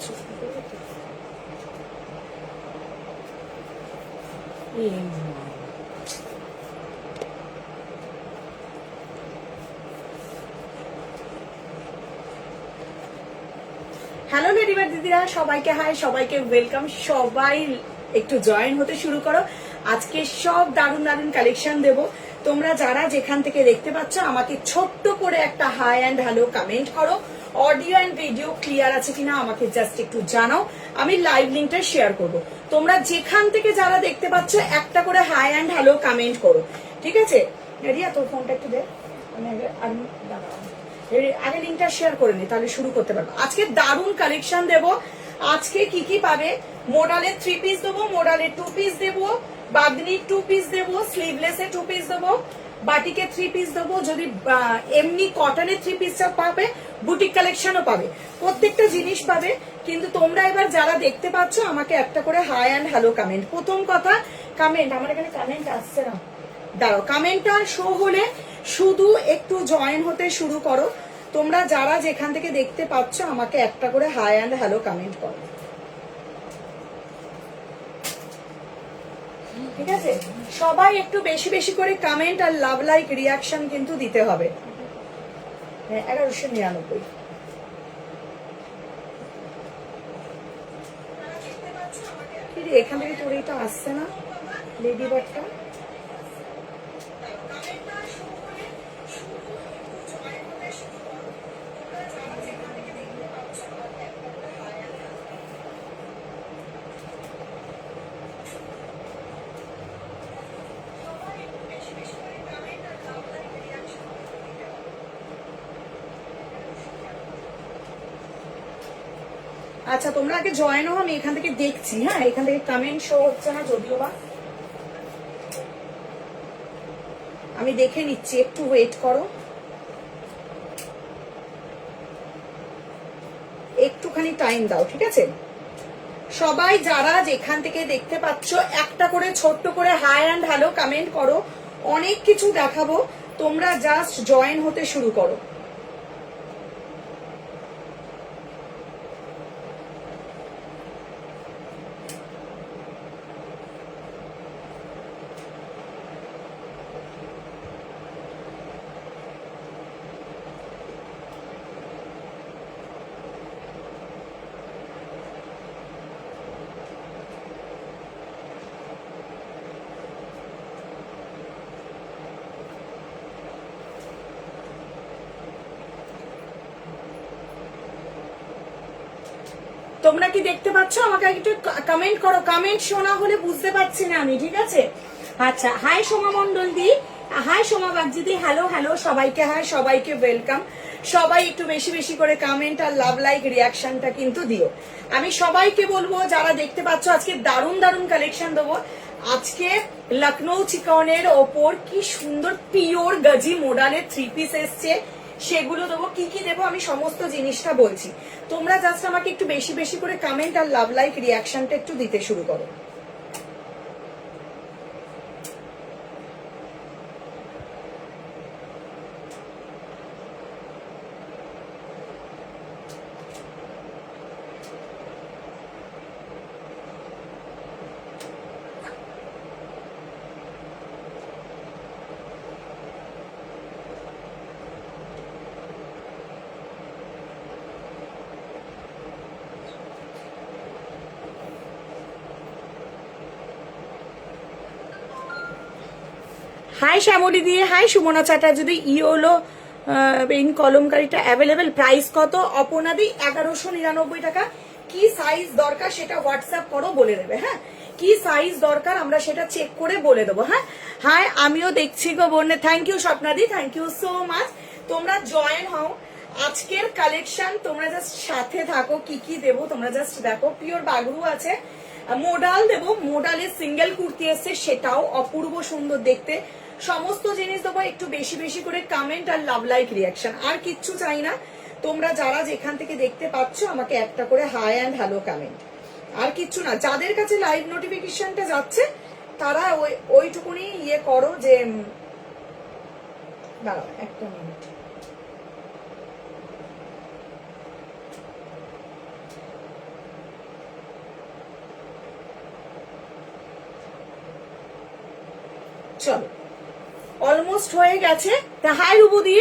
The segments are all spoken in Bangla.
হ্যালো লেডিবার দিদিরা, সবাইকে হাই, সবাইকে ওয়েলকাম। সবাই একটু জয়েন হতে শুরু করো। আজকে সব দারুণ দারুণ কালেকশন দেব। তোমরা যারা যেখান থেকে দেখতে পাচ্ছ আমাকে ছোট্ট করে একটা হাই অ্যান্ড হ্যালো কমেন্ট করো। অডিও অ্যান্ড ভিডিও ক্লিয়ার আছে কিনা আমাকে জাস্ট একটু জানাও, আমি লাইভ লিঙ্কটা শেয়ার করব। তোমরা যেখান থেকে যারা দেখতে পাচ্ছ একটা করে হাই অ্যান্ড হ্যালো কমেন্ট করো, ঠিক আছে? রিয়া তোর ফোনটা একটু দে, আমি আগে লিঙ্কটা শেয়ার করে নি, তাহলে শুরু করতে পারবো। আজকে দারুণ কালেকশন দেব। আজকে কি কি পাবে? মোডালের 3 পিস দেবো, মোডালের 2 পিস দেবো, বাগনির 2 পিস দেবো, স্লিভলেসের 2 পিস দেবো, বাটিকের 3 পিস দেবো। যদি এমনি কটনের 3 পিসটা পাবে, বুটিক কালেকশনও পাবে, প্রত্যেকটা জিনিস পাবে। কিন্তু তোমরা এবার যারা দেখতে পাচ্ছ আমাকে একটা করে হাই অ্যান্ড হ্যালো কমেন্ট। প্রথম কথা কমেন্ট, আমার এখানে কমেন্ট আসছে না, দাঁড়াও। কমেন্টটা শো হলে শুধু একটু জয়েন হতে শুরু করো। তোমরা যারা যেখান থেকে দেখতে পাচ্ছ আমাকে একটা করে হাই অ্যান্ড হ্যালো কমেন্ট করো, ঠিক আছে? সবাই একটু বেশি বেশি করে কমেন্ট আর লাভ লাইক রিয়াকশন কিন্তু দিতে হবে। 1199 এখান থেকে তোর এটা আসছে না লেডি বার্ডটা। আচ্ছা তোমরা আগে জয়েন হও, আমি এখান থেকে দেখছি। হ্যাঁ, এখান থেকে কমেন্ট শো হচ্ছে না যদিও বা, আমি দেখে নিচ্ছি, একটু ওয়েট করো, একটুখানি টাইম দাও, ঠিক আছে? সবাই যারা যেখান থেকে দেখতে পাচ্ছ একটা করে ছোট্ট করে হাই অ্যান্ড হ্যালো কমেন্ট করো। অনেক কিছু দেখাবো, তোমরা জাস্ট জয়েন হতে শুরু করো। তোমরা কি দেখতে পাচ্ছ? আমাকে একটু কমেন্ট করো। কমেন্ট শোনা হলে বুঝতে পারছি না আমি, ঠিক আছে? আচ্ছা, হাই সোমা মন্ডল দি, হাই সোমা বাগজি দি, হ্যালো হ্যালো, সবাইকে হাই, সবাইকে ওয়েলকাম। সবাই একটু বেশি বেশি করে কমেন্ট আর লাভ লাইক রিয়াকশনটা কিন্তু দিও। আমি সবাইকে বলবো যারা দেখতে পাচ্ছ আজকে দারুণ দারুণ কালেকশন দেবো। আজকে লখনৌ চিকনের ওপর কি সুন্দর পিওর গাজি মোডালের 3 পিস এসছে, সেগুলো দেবো। কি কি দেবো আমি সমস্ত জিনিসটা বলছি। তোমরা জাস্ট আমাকে একটু বেশি বেশি করে কমেন্ট আর লাভ লাইক রিয়াকশনটা একটু দিতে শুরু করো। হাই শ্যামলী দিয়ে, hi Sumana Chatterjee. Yellow pen কলমকারিটা অ্যাভেলেবেল, প্রাইস কত? অপনাদি 1199 টাকা। কি সাইজ দরকার সেটা হোয়াটসঅ্যাপ করো, বলে দেবে। হ্যাঁ, কি সাইজ দরকার আমরা সেটা চেক করে বলে দেবো। হ্যাঁ হাই, আমিও দেখছি গো বোনে। থ্যাংক ইউ স্বপ্নাদি, থ্যাংক ইউ সো মাচ। তোমরা জয়েন হও। আজকের কালেকশন তোমরা জাস্ট সাথে থাকো। কি কি দেবো তোমরা জাস্ট দেখো। পিওর বাগরু আছে, মোডাল দেবো, মোডালের সিঙ্গেল কুর্তি এসছে, সেটাও অপূর্ব সুন্দর দেখতে। সমস্ত জিনিস দেবো। একটু বেশি বেশি করে কমেন্ট আর লাভ লাইক রিয়াকশন, আর কিচ্ছু চাই না। তোমরা যারা যেখান থেকে দেখতে পাচ্ছ আমাকে একটা করে হাই অ্যান্ড হ্যালো কমেন্ট, আর কিচ্ছু না। যাদের কাছে লাইভ নোটিফিকেশনটা যাচ্ছে তারা ওইটুকুনি ইয়ে করো যে, দাঁড়াও একটা মিনিট, চলো অলমোস্ট হয়ে গেছে। তা হাই রুবুদি,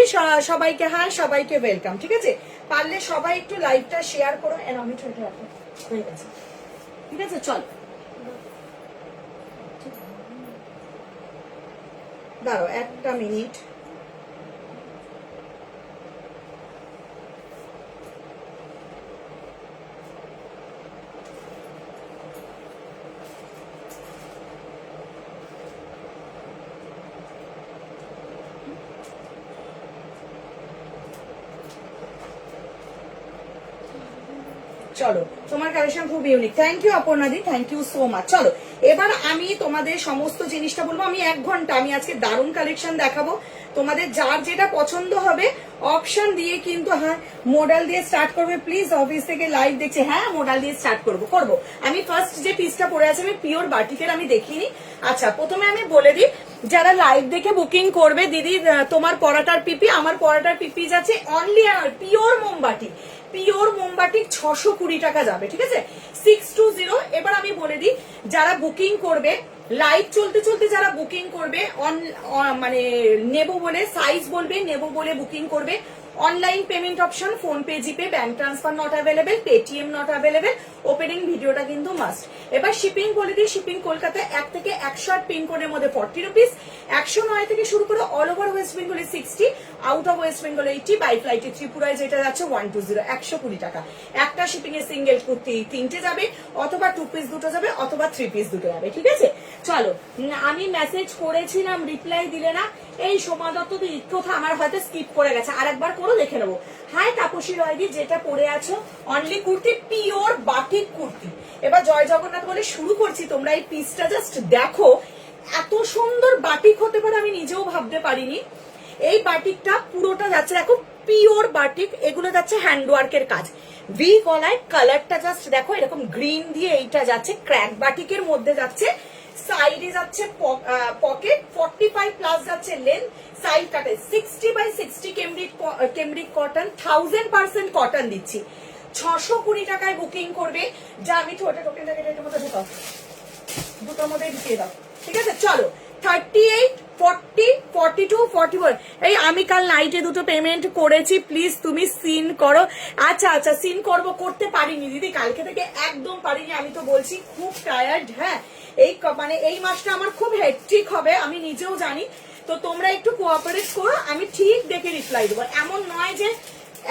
সবাইকে হাই, সবাইকে ওয়েলকাম। ঠিক আছে, পারলে সবাই একটু লাইভটা শেয়ার করো। আমি হয়ে গেছে, ঠিক আছে চলো দাঁড়ো একটা মিনিট। চলো, তোমার কালেকশন খুব ইউনিক। থ্যাংক ইউ অপর্ণাদি, থ্যাংক ইউ সো মাচ। চলো এবার আমি তোমাদের সমস্ত জিনিসটা বলবো। আমি 1 ঘন্টা আমি আজকে দারুণ কালেকশন দেখাবো। তোমাদের যার যেটা পছন্দ হবে অপশন দিয়ে কিন্তু, হ্যাঁ মোডাল দিয়ে স্টার্ট করবে প্লিজ। অফিস থেকে লাইভ দেখছে, হ্যাঁ মোডাল দিয়ে স্টার্ট করবো। আমি ফার্স্ট যে পিসটা পরে আছে আমি পিওর বাটিকের আমি দেখিনি। আচ্ছা প্রথমে আমি বলে দিই, যারা লাইভ দেখে বুকিং করবে, দিদি তোমার পরাটার পিপি, আমার পরাটার পিপি যাচ্ছে অনলি আর পিওর মোমবাটি। পিওর মোমবাটি 620 টাকা যাবে, ঠিক আছে 620। এবার আমি বলে দিই, যারা বুকিং করবে লাইভ চলতে চলতে, যারা বুকিং করবে মানে নেবো বলে সাইজ বলবে, নেবো বলে বুকিং করবে। Online payment option, phone pay, GPay, bank transfer not available, Paytm not available. Opening ভিডিওটা কিন্তু মাস্ট। এবার শিপিং বলে দিই, শিপিং কলকাতায় 1 থেকে 108 পিনকোডের মধ্যে 40 রুপিস, 109 থেকে শুরু করে অল ওভার ওয়েস্ট বেঙ্গলে 60, out of West Bengal 80, by ফ্লাইটে ত্রিপুরায় যেটা যাচ্ছে 120, 120 টাকা। একটা শিপিং এ সিঙ্গেল কুর্তি 3টে যাবে, অথবা 2 পিস 2টো যাবে, অথবা 3 পিস 2টো যাবে, ঠিক আছে। চলো, আমি মেসেজ করেছিলাম রিপ্লাই দিলে না। এই সোমা দত্ত কোথা আমার হয়তো স্কিপ করে গেছে, আর একবার করে দেখে নেবো। হাই তাপসী রয়দি, যেটা পরে আছো only kurti, pure batik kurti. এবার জয় জগন্নাথ বলে শুরু করছি। তোমরা এই পিসটা জাস্ট দেখো, এত সুন্দর বাটিক হতে পারে আমি নিজেও ভাবতে পারিনি। এই বাটিকটা পুরোটা যাচ্ছে দেখো পিওর বাটিক, এগুলো যাচ্ছে হ্যান্ডওয়ার্কের কাজ। ভি গলায়, কালারটা জাস্ট দেখো এরকম গ্রিন দিয়ে, এইটা যাচ্ছে ক্র্যাক বাটিকের মধ্যে যাচ্ছে। সাইডে যাচ্ছে পকেট, 45 প্লাস যাচ্ছে লেন্থ, সাইড কাটে 60 বাই 60 কেমব্রিক কটন, 1000% কটন দিচ্ছি। 620 টাকায় বুকিং করবে। যা আমি টোকেনটাকে এটার মধ্যে ঢুকাও, দুটোর মধ্যে ঢুকিয়ে দাও, ঠিক আছে। চলো 38, 40, 42, 41। এই আমি কাল নাইটে 2টো পেমেন্ট করেছি, প্লিজ তুমি সিন করো। আচ্ছা আচ্ছা সিন করতে পারিনি দিদি, কালকে থেকে একদম পারিনি। আমি তো বলছি খুব টায়ার্ড। হ্যাঁ মানে এই মাসটা আমার খুব হেক্টিক হবে, আমি নিজেও জানি। তো তোমরা একটু কোঅপারেট করো, আমি ঠিক দেখে রিপ্লাই দেবো। এমন নয় যে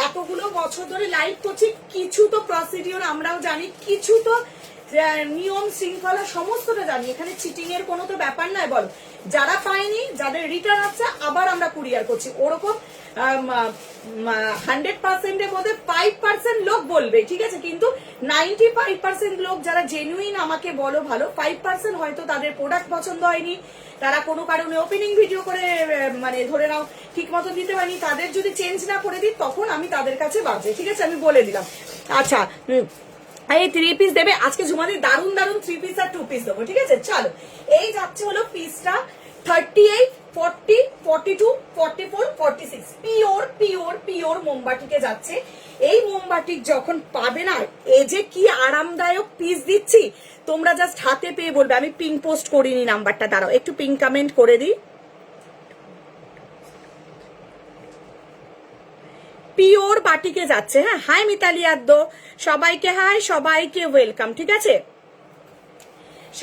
এতগুলো বছর ধরে লাইভ করছি, কিছু তো প্রসিডিওর আমরাও জানি, কিছু তো নিয়ম শৃঙ্খলা সমস্তটা জানি। এখানে চিটিং এর কোনো তো ব্যাপার নয়। বলো, যারা পায়নি, যাদের রিটার্ন আছে, আবার আমরা কুরিয়ার করছি। ওরকম 100% এর মধ্যে 5% লোক বলবে, ঠিক আছে, কিন্তু 95% লোক যারা জেনুইন আমাকে বলো ভালো, 5% হয়তো তাদের প্রোডাক্ট পছন্দ হয়নি, তারা কোনো কারণে ওপেনিং ভিডিও করে মানে ধরে নাও ঠিক মতো দিতে পারিনি। তাদের যদি চেঞ্জ না করে দিই, তখন আমি তাদের কাছে বাজে, ঠিক আছে, আমি বলে দিলাম। আচ্ছা এই 3 পিস দেবে আজকে ঝুমাদি, দারুন দারুন 3 পিস আর 2 পিস দেবো, ঠিক আছে। চলো এই যাচ্ছে হলো পিসটা 38, 40, 42, 44, 46 পিওর পিওর পিওর মোমবাটিকে যাচ্ছে। এই মোমবাটিক যখন পাবে না, এই যে কি আরামদায়ক পিস দিচ্ছি, তোমরা জাস্ট হাতে পেয়ে বলবে। আমি পিং পোস্ট করিনি নাম্বারটা, দাঁড়াও একটু পিং কমেন্ট করে দিই। পিওর বাটিকে যাচ্ছে। হ্যাঁ হাই মিতালি আদ্য, সবাইকে হাই, সবাইকে ওয়েলকাম, ঠিক আছে,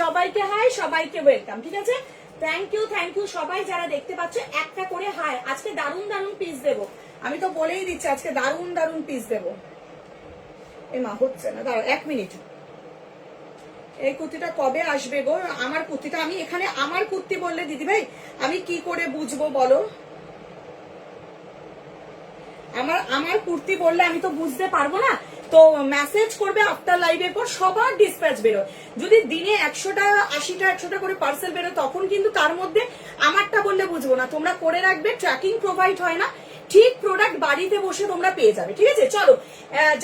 সবাইকে হাই, সবাইকে ওয়েলকাম, ঠিক আছে। থ্যাংক ইউ সবাই যারা দেখতে পাচ্ছ, একটা করে হাই। আজকে দারুন দারুন পিস দেবো, আমি তো বলেই দিচ্ছি আজকে দারুন দারুন পিস দেবো। এই মা হচ্ছে না, দাঁড়াও 1 মিনিট। এই কুর্তিটা কবে আসবে গো? আমার কুর্তিটা, আমি এখানে আমার কুর্তি বললে দিদি ভাই আমি কি করে বুঝবো বলো? আমার কুর্তি বললে আমি তো বুঝতে পারবো না। তো মেসেজ করবে আফটার লাইভের পর, সবার ডিসপ্যাচ বেরোয়। যদি দিনে 100টা 80টা 100টা করে পার্সেল বেরোয়, তখন কিন্তু তার মধ্যে আমারটা বললে বুঝবো না। তোমরা করে রাখবে, ট্র্যাকিং প্রোভাইড হয় না, ঠিক প্রোডাক্ট বাড়িতে বসে তোমরা পেয়ে যাবে, ঠিক আছে। চলো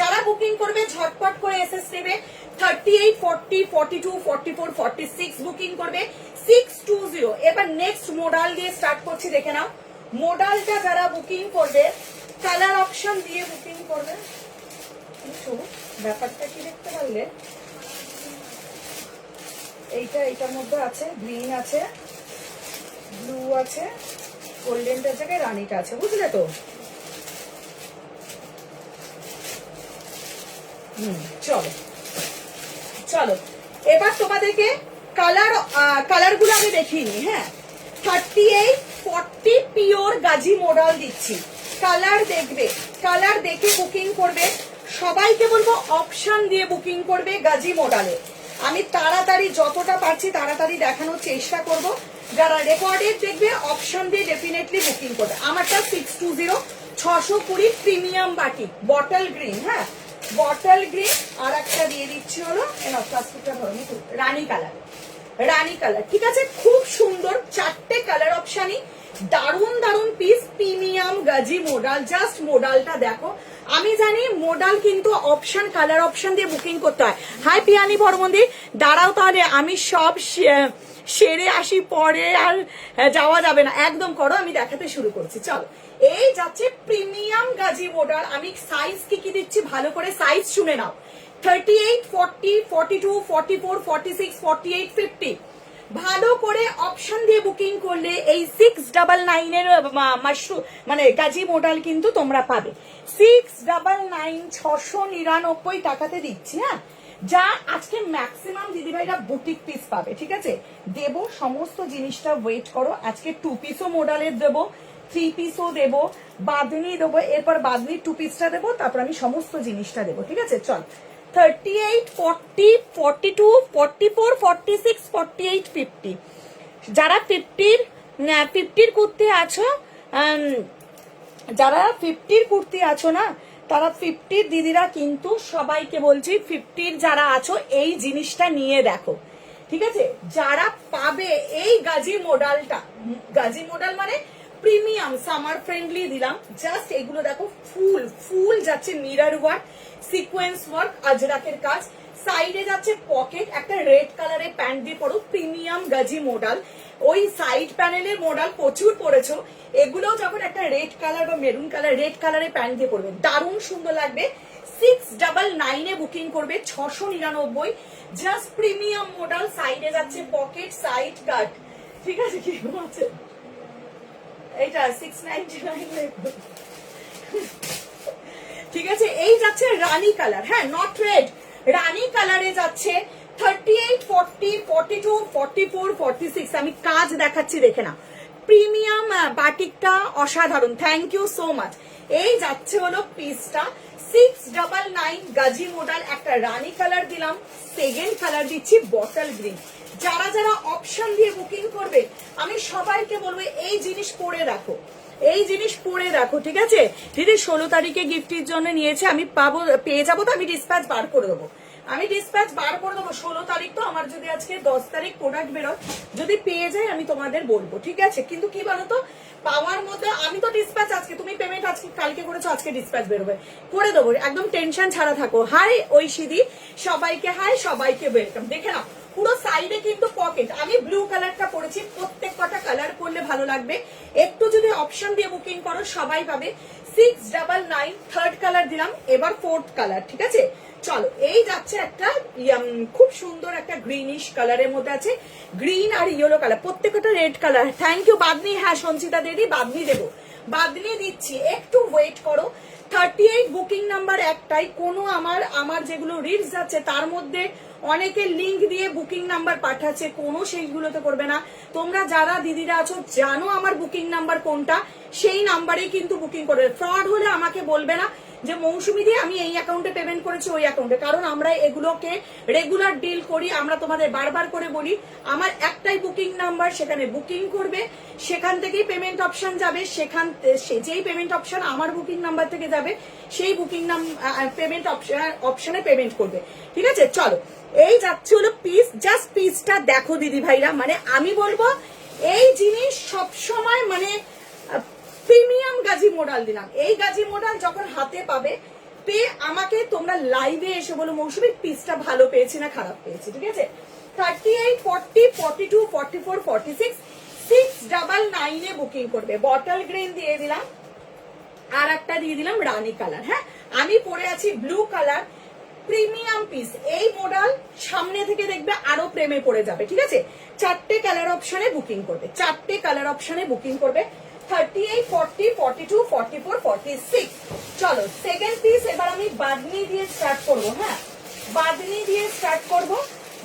যারা বুকিং করবে ঝটপট করে এসএস নেবে। 38, 40, 42, 44, 46 বুকিং করবে 620। এবার নেক্সট মোডাল দিয়ে স্টার্ট করছি, দেখে নাও। মোডালটা যারা বুকিং করবে কালার অপশন দিয়ে বুকিং করবে। ব্যাপারটা কি দেখতে পারলে, এইটার মধ্যে আছে গ্রিন আছে, ব্লু আছে, গোল্ডেনটার জায়গায় রানীটা আছে, বুঝলে তো? চলো চলো এবার তোমাদেরকে কালার গুলো আমি দেখিয়ে নি। হ্যাঁ, 38, 40 পিওর গাজি মডেল দিচ্ছি। কালার দেখবে, কালার দেখে বুকিং করবে। সবাইকে বলবো অপশন দিয়ে বুকিং করবে গাজি মডেলে। আমি তাড়াতাড়ি যতটা পারছি তাড়াতাড়ি দেখানোর চেষ্টা করব। যারা রেকর্ডেড দেখবে অপশন দিয়ে ডেফিনেটলি বুকিং করবে। আমারটা 620, 620 প্রিমিয়াম বাটিক বটল গ্রিন। হ্যাঁ, বটল গ্রিন। আর একটা দিয়ে দিচ্ছি হলো প্লাস্টিকটা ধরুন রানী কালার, রানী কালার। ঠিক আছে, খুব সুন্দর 4টে কালার অপশনই, দারুন দারুন পিস, প্রিমিয়াম গাজি মডেল। জাস্ট মডেলটা দেখো। আমি জানি মডেল কিন্তু অপশন, কালার অপশন দিয়ে বুকিং করতে হয়। হাই পিয়ানি বর্মন্দি, দাঁড়াও তাহলে আমি সব সেরে আসি, পরে আর যাওয়া যাবে না। একদম করো, আমি দেখাতে শুরু করছি। চলো, এই যাচ্ছে প্রিমিয়াম গাজি মডেল। আমি সাইজ কি কি দিচ্ছি ভালো করে সাইজ শুনে নাও। 38, 40, 42, 44, 46, 48, 50। ভালো করে অপশন দিয়ে বুকিং করলে এই 699 এর মাশরুম মানে গাজি মডেল কিন্তু তোমরা পাবে। 699, 699 টাকাতে দিচ্ছি। হ্যাঁ, যা আজকে ম্যাক্সিমাম দিদিভাইরা বুটিক পিস পাবে। ঠিক আছে, দেবো সমস্ত জিনিসটা, ওয়েট করো। আজকে 2 পিসও মডেলের দেবো, 3 পিসও দেবো, বাঁধনি দেবো, এরপর বাঁধনির 2 পিসটা দেবো, তারপর আমি সমস্ত জিনিসটা দেবো। ঠিক আছে, চল। 38, 40, 42, 44, 46, 48, 50। যারা 50-র কুর্তি আছো, যারা 50-র কুর্তি আছো না, তারা 50-র দিদিরা কিন্তু সবাইকে বলছি 50-র যারা আছো এই জিনিসটা নিয়ে দেখো। ঠিক আছে, যারা পাবে এই গাজি মডেলটা, গাজি মডেল মানে প্রিমিয়াম সামার ফ্রেন্ডলি দিলাম। জাস্ট এগুলো দেখো, ফুল ফুল যাচ্ছে মিরর ওয়ার্ক, সিকোয়েন্স ওয়ার্ক, আজরাকের কাজ। সাইডে যাচ্ছে পকেট, একটা রেড কালারের প্যান্ট দিয়ে পরো, প্রিমিয়াম গাজি মডেল। ওই সাইড প্যানেলের মডেল প্রচুর পড়েছো, এগুলো যখন একটা রেড কালার বা মেরুন কালার, রেড কালারের প্যান্ট দিয়ে পরবে, দারুণ সুন্দর লাগবে। 699 এ বুকিং করবে, 699। Just premium model. সাইডে যাচ্ছে পকেট, সাইড কাট। ঠিক আছে, কি আছে এইটা 699। ঠিক আছে, এই যাচ্ছে রানী কালার। হ্যাঁ, নট রেড, রানী কালারে যাচ্ছে। 38, 40, 42, 44, 46। আমি কাজ দেখাচ্ছি, দেখে না। প্রিমিয়াম বাটিকটা অসাধারণ। Thank you so much. এই যাচ্ছে হলো পিসটা 699 গাজি মডেল। একটা রানী কালার দিলাম, সেকেন্ড কালার দিচ্ছি বটল গ্রিন। যারা যারা অপশন দিয়ে বুকিং করবে আমি সবাইকে বলবো এই জিনিস পরে রাখো, এই জিনিস পরে রাখো। ঠিক আছে দিদি, 16 তারিখে গিফটের জন্য নিয়েছে, আমি পেয়ে যাবো তো, আমি ডিসপ্যাচ বার করে দেবো, আমি ডিসপ্যাচ বার করে দেবো। 16 তারিখ তো আমার, যদি আজকে 10 তারিখ প্রোডাক্ট বেরোয়, যদি পেয়ে যাই আমি তোমাদের বলবো। ঠিক আছে, কিন্তু কি বলতো, পাওয়ার মধ্যে আমি তো ডিসপ্যাচ আজকে, তুমি পেমেন্ট আজকে কালকে করেছো, আজকে ডিসপ্যাচ বেরোবে, করে দেবো, একদম টেনশন ছাড়া থাকো। হাই ঐশিদি, সবাইকে হাই, সবাইকে ওয়েলকাম। দেখে নাও পুরো সাইডে কিন্তু পকেট। আমি ব্লু কালারটা পরেছি, প্রত্যেক কটা কালার করলে ভালো লাগবে। একটু যদি অপশন দিয়ে বুকিং করো সবাই পাবে। 699, থার্ড কালার দিলাম, এবার ফোর্থ কালার। ঠিক আছে, চলো। এই যাচ্ছে একটা খুব সুন্দর একটা গ্রিনিশ কালারের মধ্যে আছে, গ্রিন আর ইয়েলো কালার, প্রত্যেকটা red colour. Thank you Bamni. হ্যাঁ সঞ্চিতা দিদি, বাদনি দেবো, বাদনি দিচ্ছি, একটু ওয়েট করো। 38 বুকিং নাম্বার একটাই। কোনো আমার যেগুলো রিলস যাচ্ছে তার মধ্যে অনেকে লিংক দিয়ে বুকিং নাম্বার পাঠাচ্ছে, কোনো সেইগুলোতে করবে না। তোমরা যারা দিদিরা আছো জানো আমার বুকিং নাম্বার কোনটা, সেই নাম্বারে কিন্তু বুকিং করবে। ফ্রড হলে আমাকে বলবে না যে মৌসুমি দিয়ে আমি এই অ্যাকাউন্টে পেমেন্ট করেছি ওই অ্যাকাউন্টে, কারণ আমরা এগুলোকে রেগুলার ডিল করি। আমরা তোমাদের বারবার করে বলি আমার একটাই বুকিং নাম্বার, সেখানে বুকিং করবে, সেখান থেকেই পেমেন্ট অপশন যাবে, সেখান যেই পেমেন্ট অপশন আমার বুকিং নাম্বার থেকে যাবে সেই বুকিং পেমেন্ট অপশনে পেমেন্ট করবে। ঠিক আছে, চলো। এই যাচ্ছে হলো পিস, জাস্ট পিসটা দেখো দিদি ভাইরা, মানে আমি বলবো এই জিনিস সব সময় মানে প্রিমিয়াম গাজি মডেল দিলাম। এই গাজি মডেল যখন হাতে পাবে, পেয়ে আমাকে তোমরা লাইভে এসে বলো মৌসুমী পিসটা ভালো পেয়েছি না খারাপ পেয়েছি। ঠিক আছে, 38, 40, 42, 44, 46, 699 এ বুকিং করবে। বটল গ্রিন দিয়ে দিলাম, আর একটা দিয়ে দিলাম রানী কালার। হ্যাঁ, আমি পরে আছি ব্লু কালার, প্রিমিয়াম পিস। এই মডেল সামনে থেকে দেখবে আরো প্রেমে পড়ে যাবে, ঠিক আছে। 4টে কালার অপশনে বুকিং করবে, 4টে কালার অপশনে বুকিং করবে। 38, 40, 42, 44, 46। চলো সেকেন্ড পিস এবার আমি বাদনি দিয়ে স্টার্ট করবো। হ্যাঁ, বাদনি দিয়ে স্টার্ট করব।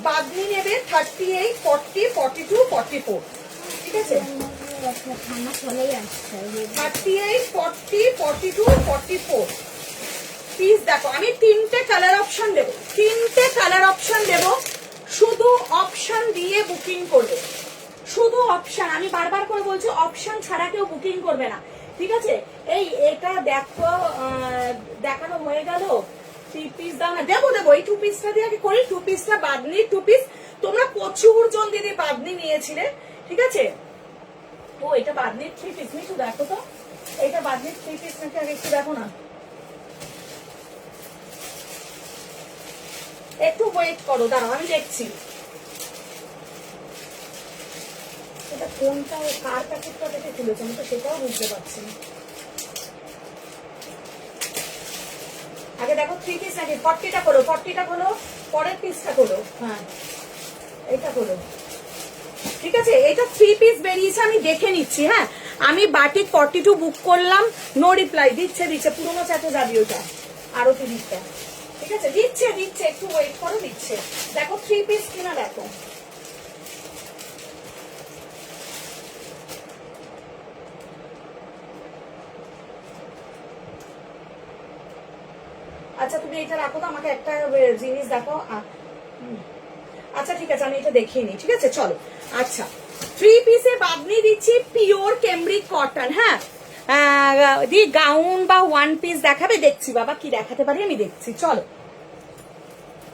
বাদনি নেবে 38, 40, 42, 44, ঠিক আছে। 38, 40, 42, 44 পিস। দেখো আমি 3টে কালার অপশন দেবো, 3টে কালার অপশন দেবো। শুধু অপশন দিয়ে বুকিং করবে, শুধু অপশন। আমি বারবার করে বলছি অপশন ছাড়া কেউ বুকিং করবে না, ঠিক আছে। এই এটা দেখো, দেখানো হয়ে গেল। 3 পিস দাও না, দেবো দেবো। এই 2 পিসটা দিয়ে আগে করি। 2 পিসটা বাদনির 2 পিস। তোমরা প্রচুর জন দিদি বাদনি নিয়েছিলে, ঠিক আছে। ও এটা বাদনির 3 পিস, মিঠু দেখো তো এটা বাদনির 3 পিস নাকি, আগে একটু দেখো না, একটু ওয়েট করো, দাঁড়াও আমি দেখছি এটা কোনটা, কার প্যাকেটটা থেকে খুলেছে আমি তো সেটাও বুঝতে পারছি না। আগে দেখো 3 পিস নাকি, 40টা খোলো, 40টা খোলো, পরের পিসটা খোলো। হ্যাঁ এটা খোলো, ঠিক আছে। এটা 3 পিস বেরিয়েছে, আমি দেখে নিচ্ছি। হ্যাঁ, আমি বাটিক 42 বুক করলাম, নো রিপ্লাই। দিচ্ছে দিচ্ছে, পুরোনো চাটে যাবি ওটা, আরো 30টা, ঠিক আছে। দিচ্ছে দিচ্ছে, একটু ওয়েট করো, দিচ্ছে। দেখো 3 পিস কিনা দেখো। আচ্ছা তুমি এটা রাখো তো, আমাকে একটা জিনিস দেখো। আচ্ছা ঠিক আছে, আমি এটা দেখিয়ে নিই, ঠিক আছে। চলো আচ্ছা, 3 পিসে বাদনি দিচ্ছি পিওর ক্যামব্রিক কটন। হ্যাঁ, দি গাউন বা 1 পিস দেখাবে, দেখছি বাবা কি দেখাতে পারি, আমি দেখছি। চলো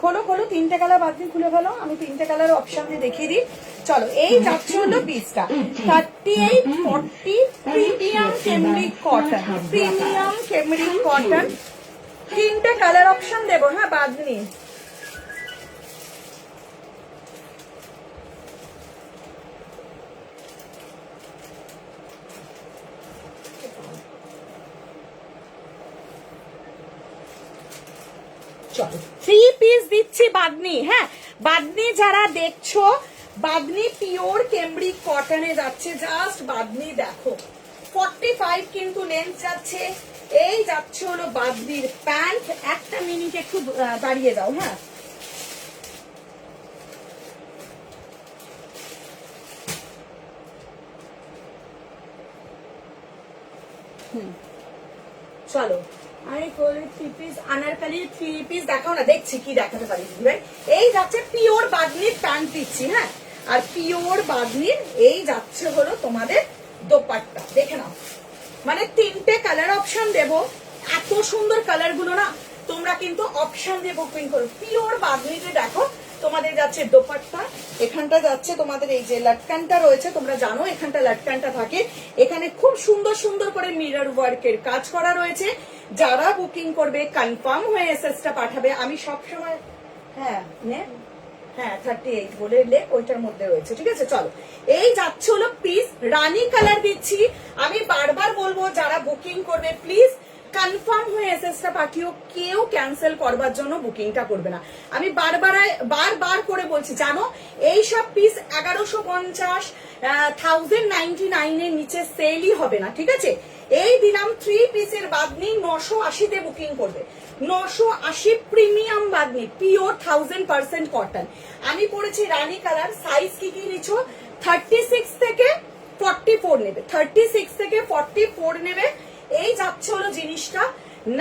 খোলো খোলো, 3টে কালার বাদনি খুলে ফেলো, আমি 3টে কালার অপশন দিয়ে দেখিয়ে দিই। চলো এই যাচ্ছে হলো পিসটা 38, 40 premium cambric cotton, premium cambric cotton. 3টে কালার অপশন দেবো। হ্যাঁ বাদনি, চলো 3 পিস দিচ্ছি বাদনি। হ্যাঁ, বাদনি যারা দেখছো, বাদনি পিওর ক্যামব্রিক কটনে যাচ্ছে। জাস্ট বাদনি দেখো, 45 কিন্তু লেন্থ যাচ্ছে। এই যাচ্ছে হলো বাদনির প্যান্ট। একটা মিনিট একটু দাঁড়িয়ে দাও। হ্যাঁ, চলো আমি 3 পিস আনারকালি 3 পিস দেখাও না, দেখছি কি দেখাতে পারি দিদি ভাই। এই যাচ্ছে পিওর বাদনির প্যান্ট দিচ্ছি। হ্যাঁ, আর পিওর বাদনির এই যাচ্ছে হলো তোমাদের দোপাট্টা, দেখে নাও। মানে 3টে কালার অপশন দেব, এত সুন্দর কালার গুলো না, তোমরা কিন্তু অপশন দিয়ে বুকিং করো। পিওর বাদনিতে দেখো তোমাদের যাচ্ছে দোপাট্টা, এখানটা যাচ্ছে তোমাদের এই যে লটকানটা রয়েছে, তোমরা জানো এখানটা লটকানটা থাকে। এখানে খুব সুন্দর সুন্দর করে মিরর ওয়ার্কের কাজ করা রয়েছে। যারা বুকিং করবে কনফার্ম হয়ে এসএসটা পাঠাবে। আমি সবসময় হ্যাঁ নে, হ্যাঁ 38 বলে লে, ওইটার মধ্যে রয়েছে, ঠিক আছে। চলো এই যাচ্ছে হলো পিস, রানী কালার দিচ্ছি। আমি বারবার বলবো যারা বুকিং করবে প্লিজ কনফার্ম হয়ে এসএসটা পাঠিও, কেউ ক্যান্সেল করবার জন্য বুকিংটা করবে না। আমি বারবার করে বলছি, জানো এই সব পিস 1150, 1099 এর নিচে সেলই হবে না, ঠিক আছে। এই দিলাম 3 পিসের বাদনি 980 বুকিং করবে। 980 প্রিমিয়াম বাদনি, পিওর 1000% কটন। আমি পড়েছি রানী কালার। সাইজ কি কি নিচ্ছ? 36 থেকে 44 নেবে, 36 থেকে 44 নেবে। এই যাচ্ছে হলো জিনিসটা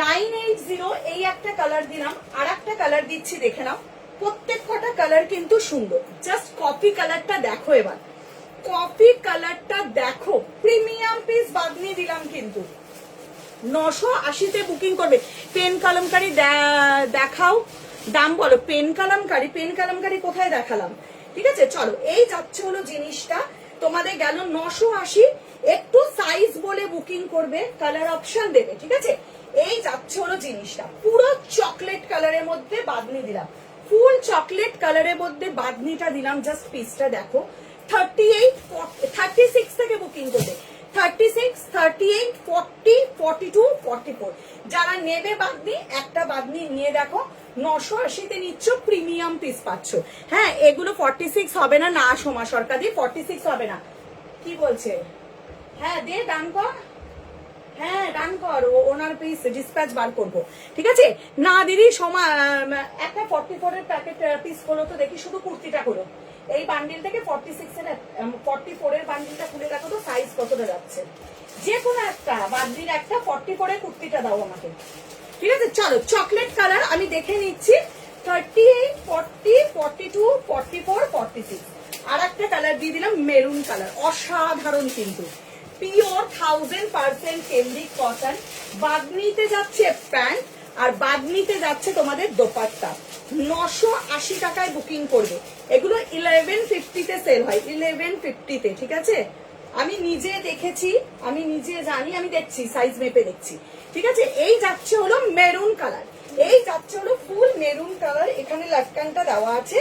980। এই একটা কালার দিলাম, আর একটা কালার দিচ্ছি, দেখে নাও। প্রত্যেক কটা কালার কিন্তু সুন্দর। জাস্ট কফি কালারটা দেখো, এবার কফি কালারটা দেখো। প্রিমিয়াম পিস বাদনি দিলাম কিন্তু 980 বুকিং করবে। পেন কলমকারি দেখাও, দাম বলো। পেন কলমকারি কোথায় দেখালাম, ঠিক আছে। চলো এই যাচ্ছে হলো জিনিসটা তোমাদের গেল 980। একটু সাইজ বলে বুকিং করবে, কালার অপশন দেবে, ঠিক আছে। এই যাচ্ছে হলো জিনিসটা পুরো চকলেট কালারের মধ্যে বাদনি দিলাম, ফুল চকলেট কালারের মধ্যে বাদনিটা দিলাম। জাস্ট পিসটা দেখো। 38, 36 থেকে বুকিং করবে। 36, 38, 40, 42, 44 যারা নেবে বাদনি, একটা বাদনি নিয়ে দেখো। 980-তে নিচ্ছ, প্রিমিয়াম পিস পাচ্ছ। হ্যাঁ, এগুলো 46 হবে না, না সোমা সরকার দিয়ে 46 হবে না। কি বলছে? হ্যাঁ দে, ডান কর। হ্যাঁ ডান কর, ওনার পিস ডিসপ্যাচ বার করবো, ঠিক আছে? না দিদি একটা 44 এর প্যাকেট পিস করো তো দেখি, শুধু কুর্তিটা করো। এই বান্ডিল থেকে 46 এর 44 এর বান্ডিলটা খুলে দেখো তো সাইজ কতটা যাচ্ছে। যে কোনো একটা বান্ডিল, একটা 44 এর কুর্তিটা দাও আমাকে, ঠিক আছে? চলো, চকলেট কালার আমি দেখে নিচ্ছি। 38, 40, 42, 44, 46। আর একটা কালার দিয়ে দিলাম মেরুন কালার, অসাধারণ কিন্তু পিওর 1000% কেমব্রিক কটন। বাগনিতে যাচ্ছে প্যান্ট, আর বাগনিতে যাচ্ছে তোমাদের দোপাট্টা। 980 টাকায় বুকিং করবে। এগুলো 1150-তে সেল হয়, 1150-তে, ঠিক আছে? আমি নিজে দেখেছি, আমি নিজে জানি, আমি দেখছি, সাইজ মেপে দেখছি, ঠিক আছে? এই যাচ্ছে হলো মেরুন কালার, এই যাচ্ছে হলো ফুল মেরুন কালার। এখানে লাটকানটা দেওয়া আছে।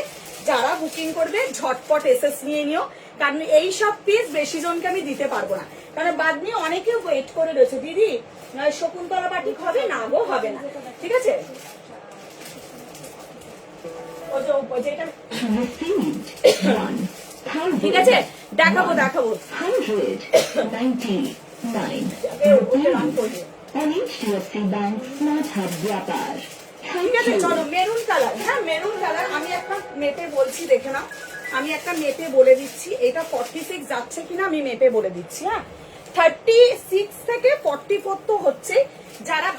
যারা বুকিং করবে ঝটপট এসএস নিয়ে নিও, কারণ এই সব পিস বেশি জনকে আমি দিতে পারবো না, কারণ বাদ নিয়ে অনেকেও ওয়েট করে রয়েছে। দিদি শকুন্তলা বাটিক হবে না গো, হবে না, ঠিক আছে? যেটা ঠিক আছে, দেখাবো দেখাবো। ঠিক আছে, চলো মেরুন কালার। হ্যাঁ মেরুন কালার আমি একটা মেপে বলছি, দেখে নাও। আমি একটা মেপে বলে দিচ্ছি, এটা 46 যাচ্ছে কিনা আমি মেপে বলে দিচ্ছি। হ্যাঁ 36 থেকে 44 তো হচ্ছে। যারা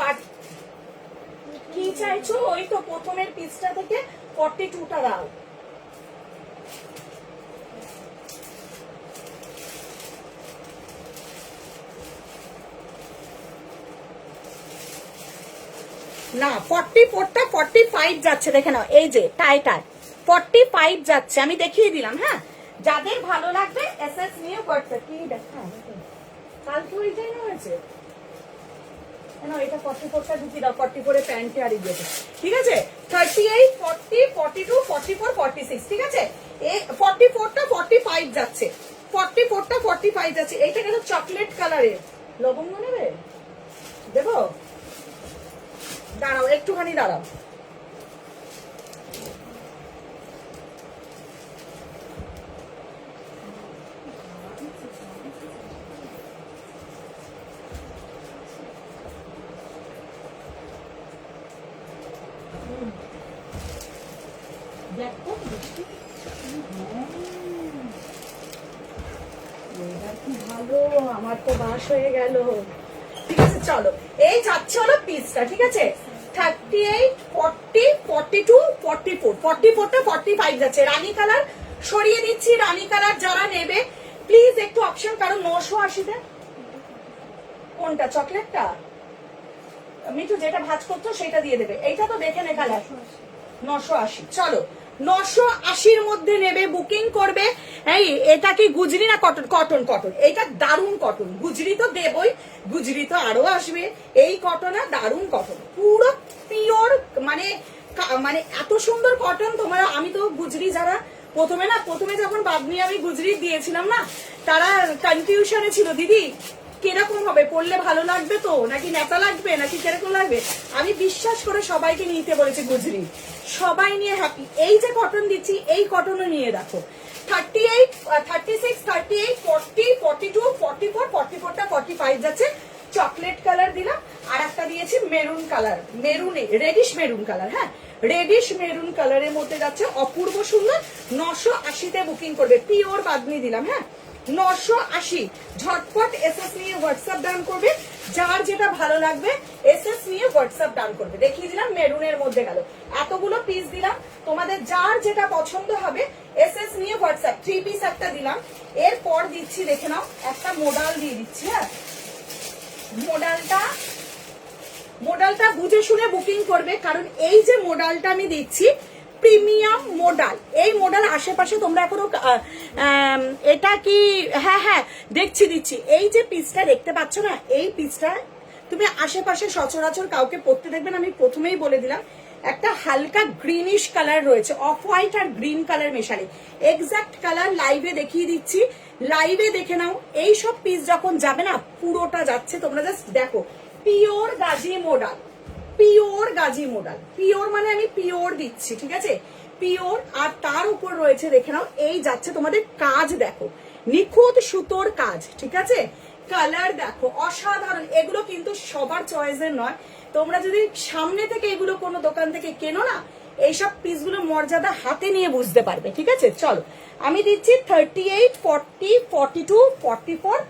কি চাইছো, ওই তো প্রথমের পিসটা থেকে 42টা দাও। না 44টা 45 যাচ্ছে, দেখে নাও। এই যে টাইটার 45 যাচ্ছে, আমি দেখিয়ে দিলাম। হ্যাঁ, যাদের ভালো লাগবে এসএস নিয়ে হোয়াটসঅ্যাপ কি দেখা। কালকে ওইটাই না হয়েছে না, এটা 44টা ঢুকি দাও, 44 প্যান্টে আর ইয়েতে, ঠিক আছে? 38, 40, 42, 44, 46, ঠিক আছে? এই 44টা 45 যাচ্ছে, 44টা 45 যাচ্ছে। এইটা গেল চকলেট কালারের। লবঙ্গ নেবে? দেবো, দাঁড়াও একটুখানি দাঁড়াও। দেখো ভালো, আমার তো বাস হয়ে গেল, ঠিক আছে? চলো, এই যাচ্ছে হলো পিসটা, ঠিক আছে? 38, 40, 42, 44, 44টা 45 যাচ্ছে। রানী কালার সরিয়ে দিচ্ছি, রানী কালার যারা নেবে প্লিজ একটু অপশন, কারণ 980-তে কোনটা চকলেটটা মিঠু যেটা ভাজ করছো সেটা দিয়ে দেবে। এইটা তো দেখে নে কালার 980। চলো 980-র মধ্যে নেবে, বুকিং করবে। এই এটা কি গুজরি না কটন? Cotton, cotton. এইটা দারুণ কটন। গুজরি তো দেবই, গুজরি তো আরো আসবে। এই কটন আর দারুণ কটন, পুরো পিওর, মানে মানে এত সুন্দর কটন। তোমরা, আমি তো গুজরি যারা প্রথমে যখন বাগনি আমি গুজরি দিয়েছিলাম না, তারা কনফিউশনে ছিল, দিদি কিরকম হবে, পড়লে ভালো লাগবে তো নাকি নেতা লাগবে নাকি কিরকম লাগবে। আমি বিশ্বাস করে সবাইকে নিতে বলেছি গুজরি, সবাই নিয়ে হ্যাপি। এই যে কটন দিচ্ছি, এই কটনও নিয়ে দেখো। 38, 36, 38, 40, 42, 44, 44টা 45 যাচ্ছে। চকলেট কালার দিলাম, আর একটা দিয়েছি মেরুন কালার, মেরুনে রেডিশ মেরুন কালার। হ্যাঁ রেডিশ মেরুন কালারের মধ্যে যাচ্ছে, অপূর্ব সুন্দর। 980-তে বুকিং করবে, পিওর বাগনি দিলাম। হ্যাঁ 980, ঝটপট এসএস নিয়ে হোয়াটসঅ্যাপ ডান করবে। যার যেটা ভালো লাগবে এসএস নিয়ে হোয়াটসঅ্যাপ ডান করবে। দেখিয়ে দিলাম মেরুনের মধ্যে গেল, এতগুলো পিস দিলাম, তোমাদের যার যেটা পছন্দ হবে এসএস নিয়ে হোয়াটসঅ্যাপ। 3 পিস একটা দিলাম, এরপর দিচ্ছি, দেখে নাও, একটা মোডাল দিয়ে দিচ্ছি। হ্যাঁ মোডালটা বুঝে শুনে বুকিং করবে, কারণ এই যে মোডালটা আমি দিচ্ছি প্রিমিয়াম মোডাল। এই মোডাল আশেপাশে তোমরা এখনো এটা কি, হ্যাঁ দিচ্ছি। এই যে পিসটা দেখতে পাচ্ছ না, এই পিসটা তুমি আশেপাশে সচরাচর কাউকে পরতে দেখবে না। আমি প্রথমেই বলে দিলাম, একটা হালকা গ্রিনিশ কালার রয়েছে, অফ হোয়াইট আর গ্রিন কালার মেশালে। এক্সাক্ট কালার লাইভে দেখিয়ে দিচ্ছি, লাইভে দেখে নাও। এই সব পিস যখন যাবে না, পুরোটা যাচ্ছে, তোমরা জাস্ট দেখো, pure Gazi modal, pure Gazi model, pure মানে আমি পিওর দিচ্ছি, ঠিক আছে, পিওর। আর তার উপর রয়েছে দেখে নাও, এই যাচ্ছে তোমাদের কাজ দেখো, নিখুঁত সুতোর কাজ, ঠিক আছে। কালার দেখো অসাধারণ, এগুলো কিন্তু সবার চয়েসের নয়। তোমরা যদি সামনে থেকে এগুলো কোনো দোকান থেকে কেনো না, এইসব পিসগুলো মর্যাদা হাতে নিয়ে বুঝতে পারবে, ঠিক আছে। চলো আমি দিচ্ছি 38, 40, 42, 44,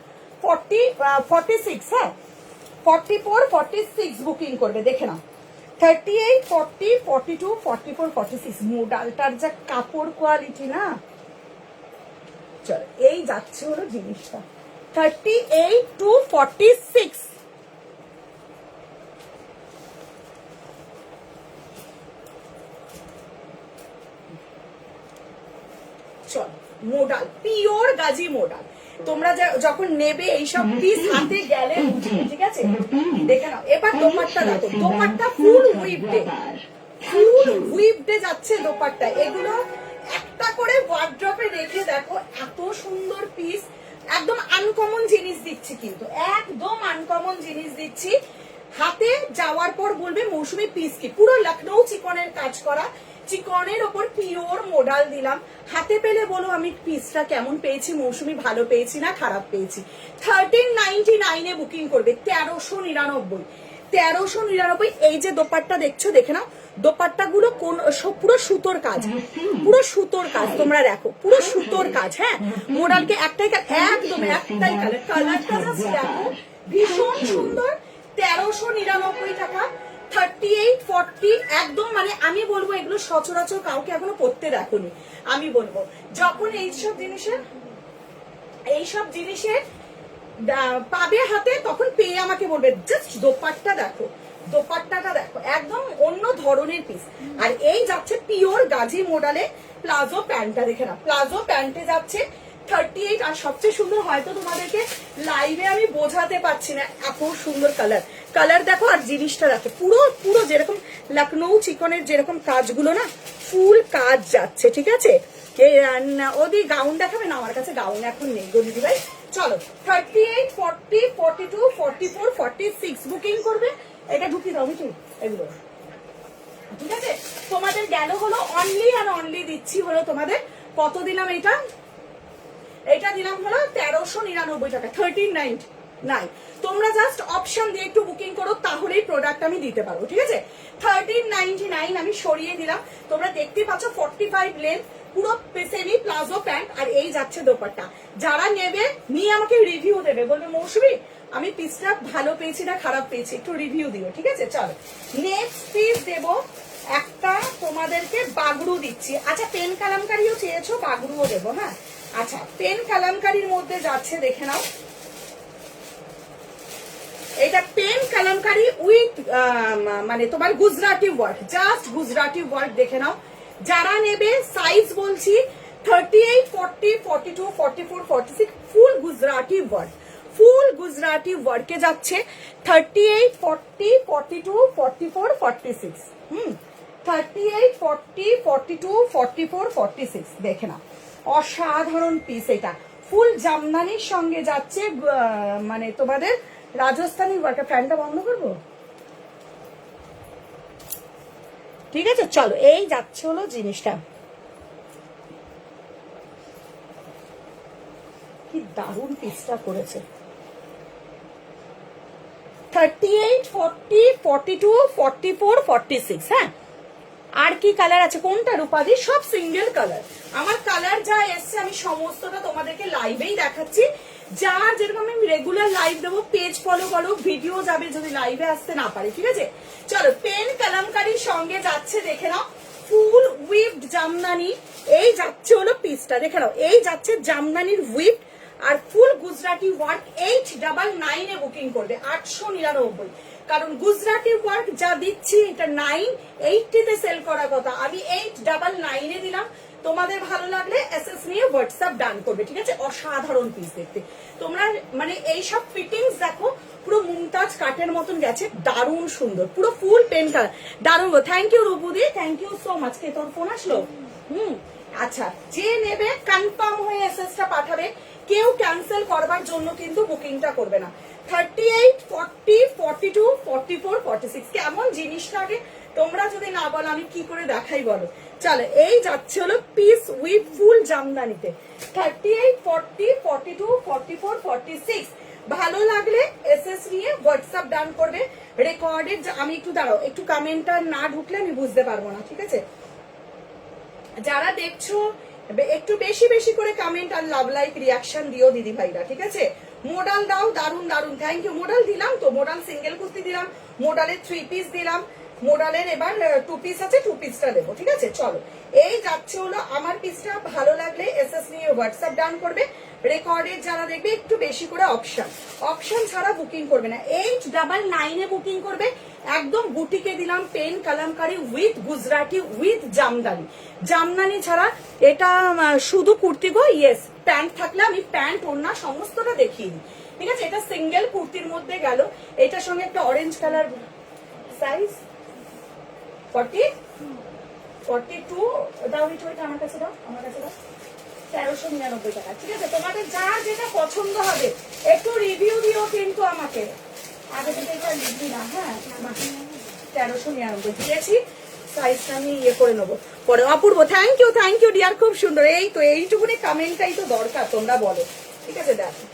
40, 46, হ্যাঁ 44, 46 বুকিং করবে, দেখে নাও। 38, 40, 42, 44, 46 মোডালটার যা কাপড় কোয়ালিটি না, চলো এই যাচ্ছে হলো জিনিসটা 38 to 46। চল মোডাল, পিওর গাজি মোডাল। তোমরা যখন নেবে এইসব পিস হাতে গেলে, ঠিক আছে, দেখে নাও। এবার দোপাট্টা দেখো, দোপাট্টা ফুল হুইপডে, ফুল হুইপডে যাচ্ছে দোপাট্টা। এগুলো একটা করে ওয়ার্ড্রপে রেখে দেখো, এত সুন্দর পিস, একদম আনকমন জিনিস দিচ্ছি, কিন্তু একদম আনকমন জিনিস দিচ্ছি। হাতে যাওয়ার পর বলবে মৌসুমী পিস কি, পুরো লখনৌ চিকনের কাজ করা, চিকনের ওপর পিওর মোডাল দিলাম। হাতে পেলে বলো আমি পিসটা কেমন পেয়েছি, মৌসুমী ভালো পেয়েছি না খারাপ পেয়েছি। 1399 এ বুকিং করবে, 1399, 1399। এই যে দোপাট্টা দেখছো, দেখে নাও দোপাট্টা গুলো কোন পুরো সুতোর কাজ, পুরো সুতোর কাজ, তোমরা দেখো পুরো সুতোর কাজ, হ্যাঁ। মোডালকে একটাই একদম একটাই কালার, কালারটা দেখো ভীষণ সুন্দর। 1399 টাকা, 38, 40, একদম মানে আমি বলবো এগুলো সচরাচর কাউকে এখনো পরতে দেখোনি। আমি বলবো যখন এইসব জিনিসের পাবে হাতে, তখন পেয়ে আমাকে বলবে জাস্ট দোপাট্টা দেখো, দোপাট্টাটা দেখো, একদম অন্য ধরনের পিস। আর এই যাচ্ছে পিওর গাজি মডেলে প্লাজো প্যান্টটা, দেখে না প্লাজো প্যান্টে যাচ্ছে 38। আর সবচেয়ে সুন্দর, হয়তো তোমাদেরকে লাইভে আমি বোঝাতে পারছি না, এত সুন্দর কালার, কালার দেখো। আর জিনিসটা দেখো, পুরো পুরো যেরকম লখনৌ চিকনের যেরকম কাজগুলো না, ফুল কাজ যাচ্ছে, ঠিক আছে। ওদি গাউন দেখাবে না, আমার কাছে গাউন এখন নেই গো দিদি ভাই। চলো 38, 40, 42, 44, 46 বুকিং করবে। এটা ঢুকিয়ে দাও মিঠু এগুলো, ঠিক আছে। তোমাদের গেল হলো অনলি আর অনলি দিচ্ছি হলো তোমাদের কত দিলাম, এটা দিলাম হলো 1399 টাকা, 1399। তোমরা জাস্ট অপশন দিয়ে একটু বুকিং করো, তাহলেই প্রোডাক্ট আমি দিতে পারবো, ঠিক আছে। 1399 আমি সরিয়ে দিলাম। তোমরা দেখতে পাচ্ছ 45 লেন্থ, পুরো সেমি প্লাজো প্যান্ট। আর এই যাচ্ছে দোপাট্টা। যারা নেবে নিয়ে আমাকে রিভিউ দেবে, বলবে মৌসুমী আমি পিসটা ভালো পেয়েছি না খারাপ পেয়েছি, একটু রিভিউ দিও, ঠিক আছে। চলো নেক্সট পিস দেবো একটা তোমাদেরকে, বাগড়ু দিচ্ছি। আচ্ছা পেন কালামকারিও চেয়েছো, বাগড়ুও দেবো, হ্যাঁ। আচ্ছা পেন কালামকারির মধ্যে যাচ্ছে, দেখে নাও এটা পেন কালামকারি উইথ মানে তোমার Gujarati work, just Gujarati work, দেখে নাও। যারা নেবে সাইজ বলছি 38, 40, 42, 44, 46 ফুল গুজরাটি ওয়ার্ক, ফুল গুজরাটি ওয়ার্কে যাচ্ছে 38, 40, 42, 44, 46। 38, 40, 42, 44, 46 দেখে নাও, অসাধারণ পিস। এটা ফুল জামদানির সঙ্গে যাচ্ছে, মানে তোমাদের রাজস্থানী ওয়ার্ক। ফ্যানটা বন্ধ করবো, ঠিক আছে। চলো এই যাচ্ছে হলো জিনিসটা, কি দারুণ পিসটা করেছে। 38, 40, 42, 44, 46, হ্যাঁ। আর কি কালার আছে, কোনটা রূপাদি, সব সিঙ্গেল কালার। আমার কালার যা এসছে আমি সমস্তটা তোমাদেরকে লাইভেই দেখাচ্ছি। যার যেরকম আমি রেগুলার লাইভ দেবো, পেজ ফলো করো, ভিডিও যাবে যদি লাইভে আসতে না পারে, ঠিক আছে। চলো পেন কালামকারির সঙ্গে যাচ্ছে, দেখে নাও ফুল উইপড জামদানি। এই যাচ্ছে হলো পিসটা, দেখে নাও এই যাচ্ছে জামদানির উইপড আর ফুল গুজরাটি ওয়ার্ক। 899 এ বুকিং করবে, 899। কারণ গুজরাটি ওয়ার্ক যা দিচ্ছি এটা 980 তে সেল করার কথা, আমি 899 এ দিলাম। তোমাদের ভালো লাগলে এসএস নিয়ে হোয়াটসঅ্যাপ ডান করবে, ঠিক আছে। অসাধারণ পিস দেখতে, তোমরা মানে এইসব ফিটিংস দেখো, পুরো মুমতাজ কাটের মতন গেছে, দারুণ সুন্দর, পুরো ফুল পেন কালার, দারুণ। থ্যাংক ইউ রূপুদি, থ্যাংক ইউ সো মাচ। কে তোর ফোন আসলো? আচ্ছা যে নেবে কনফার্ম হয়ে এসএসটা পাঠাবে, কেউ ক্যান্সেল করবার জন্য কিন্তু বুকিংটা করবে না। 38, 40, 42, 44, 46 কেমন জিনিসটা আগে তোমরা যদি না বলো আমি কি করে দেখাই বলো। চলো এই যাচ্ছে হলো পিস উইথ ফুল জামদানিতে 38, 40, 42, 44, 46। ভালো লাগলে এসএস নিয়ে হোয়াটসঅ্যাপ ডান করবে। রেকর্ডেড আমি একটু দাঁড়াও, একটু কমেন্টটা না ঢুকলে আমি বুঝতে পারবো না, ঠিক আছে? যারা দেখছো একটু বেশি বেশি করে কমেন্ট আর লাভ লাইক রিয়াকশন দিও দিদি ভাইরা, ঠিক আছে? মোডাল দাও, দারুন দারুন, থ্যাংক ইউ। মোডাল দিলাম তো, মোডাল সিঙ্গেল কুর্তি দিলাম, মোডালের 3 পিস দিলাম, মোডালের এবার 2 পিস আছে, 2 পিসটা দেবো, ঠিক আছে? চলো এই যাচ্ছে হলো আমার পিসটা। ভালো লাগলে এসএস নিয়ে হোয়াটসঅ্যাপ ডাউন করবে। রেকর্ডের যারা দেখবে একটু বেশি করে অপশন ছাড়া বুকিং করবে না, 899 এ বুকিং করবে। একদম বুটিকে দিলাম pen Kalamkari with Gujarati with Jamdani ছাড়া। এটা শুধু কুর্তি গো, ইয়েস প্যান্ট থাকলে আমি প্যান্ট ওড়না সমস্তটা দেখিয়ে দিই, ঠিক আছে? এটা সিঙ্গেল কুর্তির মধ্যে গেল, এটার সঙ্গে একটা অরেঞ্জ কালার সাইজ 40, 42 দাও, ওইটা আমার কাছে দাও, আমার কাছে দাও, 1399 টাকা, ঠিক আছে? তোমাদের যার যেটা পছন্দ হবে একটু রিভিউ দিও কিন্তু আমাকে, আগে থেকে এটা লিখবি না। হ্যাঁ 1399 দিয়েছি, সাইজটা আমি ইয়ে করে নেবো পরে। অপূর্ব থ্যাংক ইউ ডিয়ার, খুব সুন্দর। এই তো এইটুকুনি কমেন্টটাই তো দরকার, তোমরা বলো, ঠিক আছে? দেখো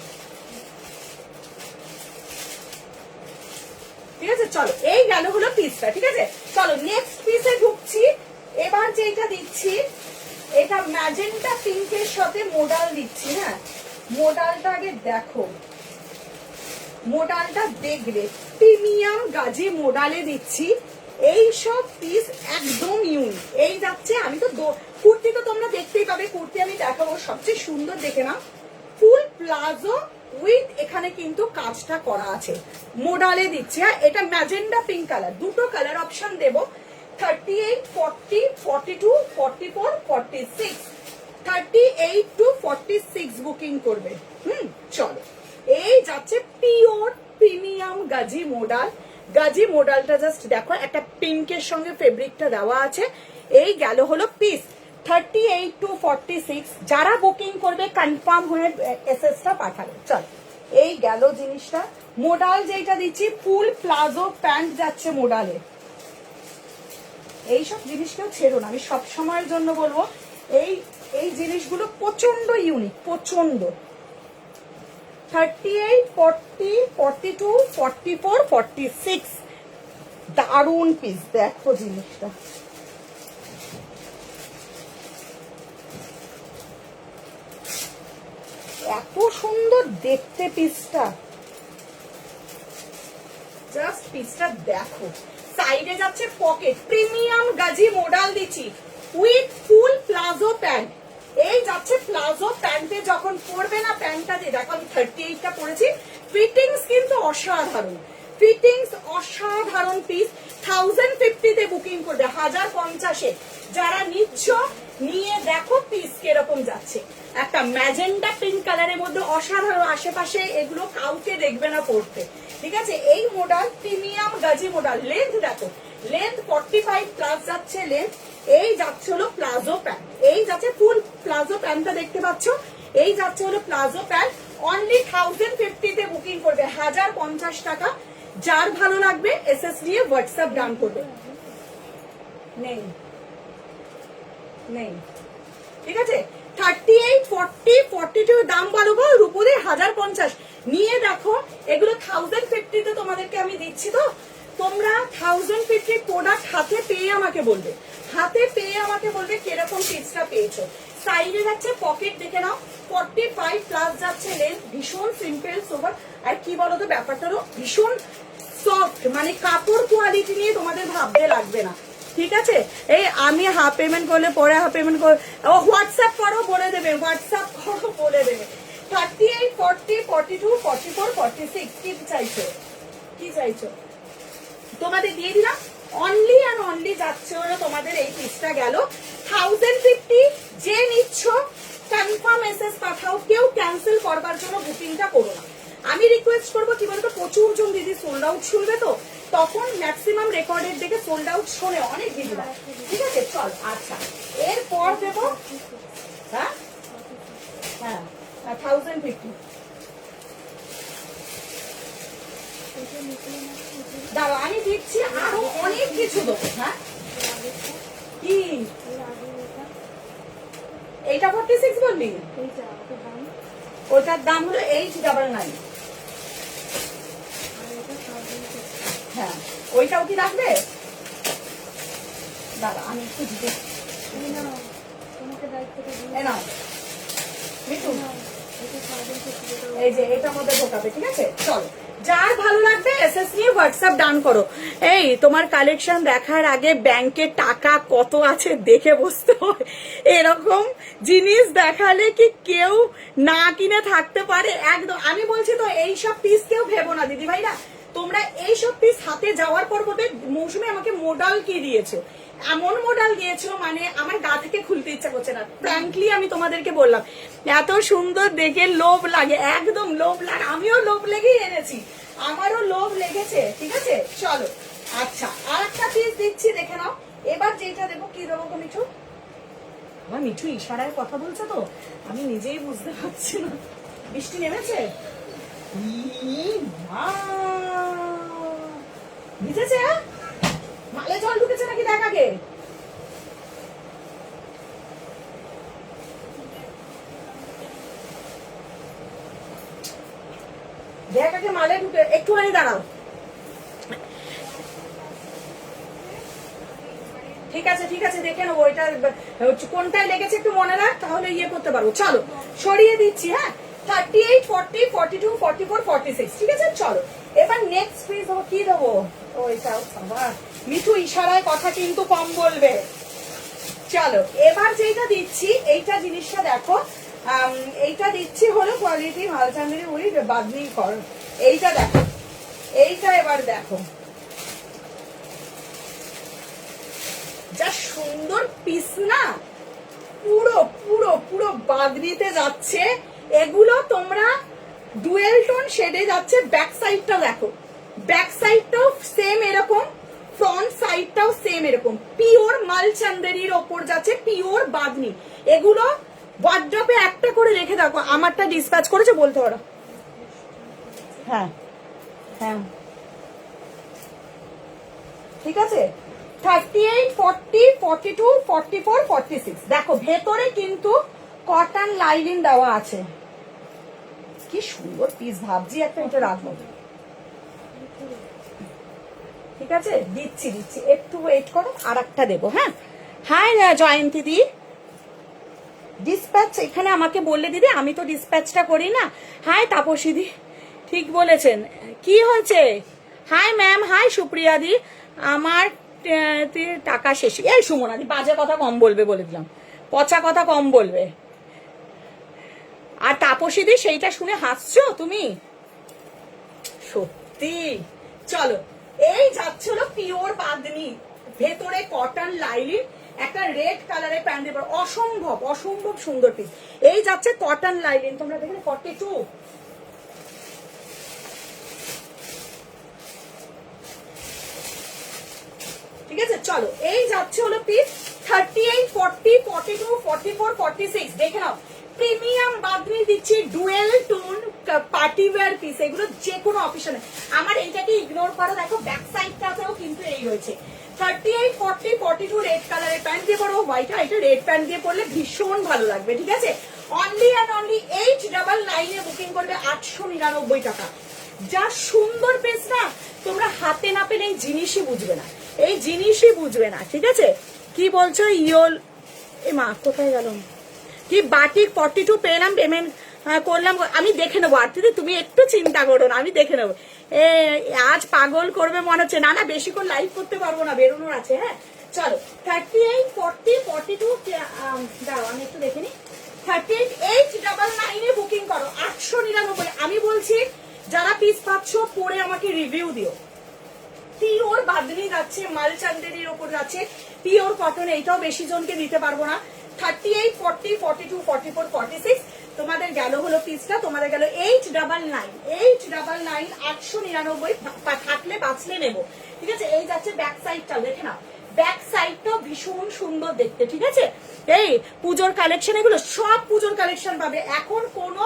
ঠিক আছে, চলো এই গেল হলো পিসটা, ঠিক আছে? চলো নেক্সট পিসে ঢুকছি। এবার যেটা দিচ্ছি এটা ম্যাজেন্টা পিঙ্কের সাথে মোডাল দিচ্ছি। হ্যাঁ মোডালটা আগে দেখো, মোডালটা দেখবে প্রিমিয়াম গাজি মোডালে দিচ্ছি। এই সব পিস একদম ইউনিক। এই যাচ্ছে, আমি তো কুর্তি তো তোমরা দেখতেই পাবে, কুর্তি আমি দেখাবো সবচেয়ে সুন্দর দেখে না, ফুল প্লাজো উইথ এখানে কিন্তু কাজটা করা আছে, মোডালে দিচ্ছে। এটা ম্যাজেন্ডা পিঙ্ক কালার, দুটো কালার অপশন দেব। 38, 40, 42, 44, 46, 38 to 46 বুকিং করবে। চলো এই যাচ্ছে পিওর প্রিমিয়াম গাজি মোডালটা জাস্ট দেখো, একটা পিঙ্কের সঙ্গে ফেব্রিকটা দেওয়া আছে। এই গেল হলো পিস 38 to 46। যারা বুকিং করবে কনফার্ম হয়ে এসএসটা পাঠাবে। চল এই গেল জিনিসটা। মোডাল যেটা দিচ্ছি ফুল প্লাজো প্যান্ট যাচ্ছে মোডালে। এইসব জিনিস কেউ ছেড়ো না, আমি সব সময়ের জন্য বলবো এই জিনিসগুলো প্রচন্ড ইউনিক, প্রচন্ড। 38, 40, 42, 44, 46 দারুন পিস। দেখো জিনিসটা এত সুন্দর দেখতে, পিসটা জাস্ট পিসটা দেখো। সাইডে যাচ্ছে পকেট, প্রিমিয়াম গাজি মোডাল দিচ্ছি উইথ ফুল প্লাজো প্যান্ট। এই যাচ্ছে প্লাজো প্যান্টে যখন পরবে না, প্যান্টটা দিয়ে দেখো, আমি 38টা পরেছি। ফিটিংস কিন্তু অসাধারণ, অসাধারণ পিস। 1050 বুকিং করবে, 1050-এ। যারা নিচ্ছ নিয়ে দেখো পিস কিরকম যাচ্ছে। একটা ম্যাজেন্ডা পিঙ্ক কালারের মধ্যে অসাধারণ, আশেপাশে এগুলো কাউকে দেখবে না পড়তে, ঠিক আছে? এই modal premium Gazi modal. Length দেখো, লেন্থ 45 প্লাস যাচ্ছে লেন্থ। এই যাচ্ছে হলো প্লাজো প্যান্ট, এই যাচ্ছে ফুল প্লাজো প্যান্টটা দেখতে পাচ্ছ। এই যাচ্ছে হলো প্লাজো প্যান্ট। অনলি 1050 বুকিং করবে, 1050 টাকা। যার ভালো লাগবে এসএস দিয়ে হোয়াটসঅ্যাপ ডান করবে। নেই ঠিক আছে? 38, 40, 42 দাম বলো গো, রূপোদের 1050 নিয়ে দেখো। এগুলো 1050 তোমাদেরকে আমি দিচ্ছি, তো তোমরা 1050 প্রোডাক্ট হাতে পেয়ে আমাকে বলবে কিরকম পিসটা পেয়েছো। সাইডে যাচ্ছে পকেট দেখে নাও, 45 প্লাস যাচ্ছে লেন্থ। ভীষণ সিম্পল সোবার। আর কি বলতো ব্যাপারটা হলো ভীষণ সফট, মানে কাপড় কোয়ালিটি নিয়ে তোমাদের ভাবতে লাগবে না, ঠিক আছে? এই আমি হাফ পেমেন্ট করলে পরে হাফ পেমেন্ট করে হোয়াটসঅ্যাপ করো, বলে দেবে। 38, 40, 42, 44, 46 কি চাইছো তোমাদের দিয়ে দিলাম। অনলি অ্যান্ড অনলি যাচ্ছে হলো তোমাদের এই পিসটা গেল 1050। যে নিচ্ছ কনফার্ম এসএস পাঠাও, কেউ ক্যান্সেল করবার জন্য বুকিংটা করো না। আমি রিকোয়েস্ট করবো কি বলতো, প্রচুর জন দিদি সোল্ড আউট শুনবে, তো তখন ম্যাক্সিমাম রেকর্ডের দেখে সোল্ড আউট শোনে অনেক দিদিরা, ঠিক আছে? চল আচ্ছা এরপর দেবো। হ্যাঁ 1050 দাঁড়াও আমি দিচ্ছি, আরো অনেক কিছু দেবো। হ্যাঁ কি এইটা 46 বললি? ওটার দাম হলো 899। হ্যাঁ ওইটাও কি রাখবে? দাদা আমি একটু দিতে এই যে এটার মধ্যে ঢোকাবে, ঠিক আছে? চলো, যার ভালো লাগবে এসএস নিয়ে হোয়াটসঅ্যাপ ডান করো। এই তোমার কালেকশন দেখার আগে ব্যাংকে টাকা কত আছে দেখে বসতে হয়। এরকম জিনিস দেখালে কি কেউ না কিনে থাকতে পারে? একদম আমি বলছি তো, এইসব পিস কেউ ভেবো না দিদি ভাইরা, তোমরা এইসব পিস হাতে যাওয়ার পর বলবে মৌসুমী আমাকে মডেল কি দিয়েছো, এমন মডেল দিয়েছো মানে আমার গা থেকে খুলতে ইচ্ছা করছে না। ফ্র্যাঙ্কলি আমি তোমাদেরকে বললাম, এত সুন্দর দেখে লোভ লাগে, একদম লোভ লাগে। আমিও লোভ লেগেই এনেছি, আমারও লোভ লেগেছে, ঠিক আছে? চলো আচ্ছা, আর একটা পিস দিচ্ছি, দেখে নাও। এবার যেটা দেবো, কি দেবো গো মিঠু? আমার মিঠু ইশারায় কথা বলছে তো আমি নিজেই বুঝতে পারছি না। বৃষ্টি নেমেছে, ভিজেছে, মালে জল ঢুকেছে নাকি দেখ আগে। দেখ আগে মালে ঢুকে, একটুখানি দাঁড়াও। ঠিক আছে ঠিক আছে, দেখে নেবো এটা কোনটায় লেগেছে একটু মনে রাখ, তাহলে ইয়ে করতে পারবো। চলো সরিয়ে দিচ্ছি। হ্যাঁ 38, 40, 42, 44, 46, ঠিক আছে? চলো এবার নেক্সট পিস দেবো, কি দেবো? ওইটাও আবার মিঠু ইশারায় কথা কিন্তু কম বলবে। চলো এবার যেটা দিচ্ছি, এইটা জিনিসটা দেখো, এইটা দিচ্ছি হলো কোয়ালিটি মালচান্দেরি উড়ি বাদনি কর। এইটা দেখো, এইটা এবার দেখো, যা সুন্দর পিস না, পুরো পুরো পুরো বাদরিতে যাচ্ছে। এগুলো তোমরা ডুয়েল টোন শেডে যাচ্ছে। ব্যাক সাইডটাও দেখো, ব্যাক সাইডটাও সেম এরকম, ফ্রন্ট সাইডটাও সেম এরকম, পিওর মালচান্দেরির ওপর যাচ্ছে, পিওর বাদনি। এগুলো ওয়ার্ড্রপে একটা করে রেখে দেখো। আমারটা ডিসপ্যাচ করেছে বলতে পারো। হ্যাঁ হ্যাঁ ঠিক আছে। 38, 40, 42, 44, 46, দেখো ভেতরে কিন্তু কটন লাইনিং দেওয়া আছে। কি সুন্দর পিস, ভাবছি একটা এটা রাখবো। ঠিক আছে দিচ্ছি দিচ্ছি, একটু ওয়েট করো, আর একটা দেবো। হ্যাঁ হাই জয়ন্তী দি, ডিসপ্যাচ এখানে আমাকে বললে দিদি, আমি তো ডিসপ্যাচটা করি না। হাই তাপসী দি, ঠিক বলেছেন, কি হয়েছে? হাই ম্যাম, হাই সুপ্রিয়া দি, আমার টাকা শেষ। এই সুমনা দি বাজে কথা কম বলবে বলে দিলাম, পচা কথা কম বলবে। আর তাপসী দি সেইটা শুনে হাসছো তুমি, সত্যি। চলো এই যাচ্ছে হলো পিওর বাঁধনি, ভেতরে কটন লাইলিন, একটা রেড কালারের প্যান্ট দেবো, অসম্ভব অসম্ভব সুন্দর পিস। এই যাচ্ছে কটন লাইলিন, তোমরা দেখলে 42, ঠিক আছে? চলো এই যাচ্ছে হলো পিস 38, 40, 42, 44, 46, দেখে নাও। প্রিমিয়াম বাদনি দিচ্ছি, dual tone party wear piece, এগুলো যে কোনো অফিসে। আমার এইটাকে ইগনোর করো, দেখো ব্যাক সাইডটাতেও কিন্তু এই রয়েছে। 38, 40, 42 রেড কালারের প্যান্ট দিয়ে পরো, হোয়াইট, এটা রেড প্যান্ট দিয়ে পরলে ভীষণ ভালো লাগবে, ঠিক আছে? Only and only 899 A booking করবে, 899 টাকা। যা সুন্দর পিস না, তোমরা হাতে না পেলে এই জিনিসই বুঝবে না, এই জিনিসই বুঝবে না, ঠিক আছে? কি বলছো ইয়োল, এ মা কোথায় গেল? কি বাটিক 42 পেলাম, পেমেন্ট করলাম, আমি দেখে নেবো। আর দিদি তুমি একটু চিন্তা করো না, আমি দেখে নেবো। আজ পাগল করবে মনে হচ্ছে, না না বেশিক্ষণ লাইভ করতে পারবো না, বেরোনোর আছে। হ্যাঁ চলো 38, 40, 42, দাঁড়াও আমি একটু দেখে নিই। 38, 899 এ বুকিং করো, 899। আমি বলছি যারা পিস পাচ্ছ পরে আমাকে রিভিউ দিও। পিওর বাদনি যাচ্ছে, মালচান্দেরির ওপর যাচ্ছে, পিওর কটন, এইটাও বেশি জনকে দিতে পারবো না। 38, 40, 42, 44, 46 তোমাদের গেল হলো পিসটা, তোমাদের গেল 899, 899, 899 থাকলে বাঁচলে নেবো, ঠিক আছে? এই যাচ্ছে ব্যাক সাইডটা, দেখে নাও, ব্যাক সাইডটাও ভীষণ সুন্দর দেখতে, ঠিক আছে? এই পুজোর কালেকশন, এগুলো সব পুজোর কালেকশন পাবে এখন, কোনো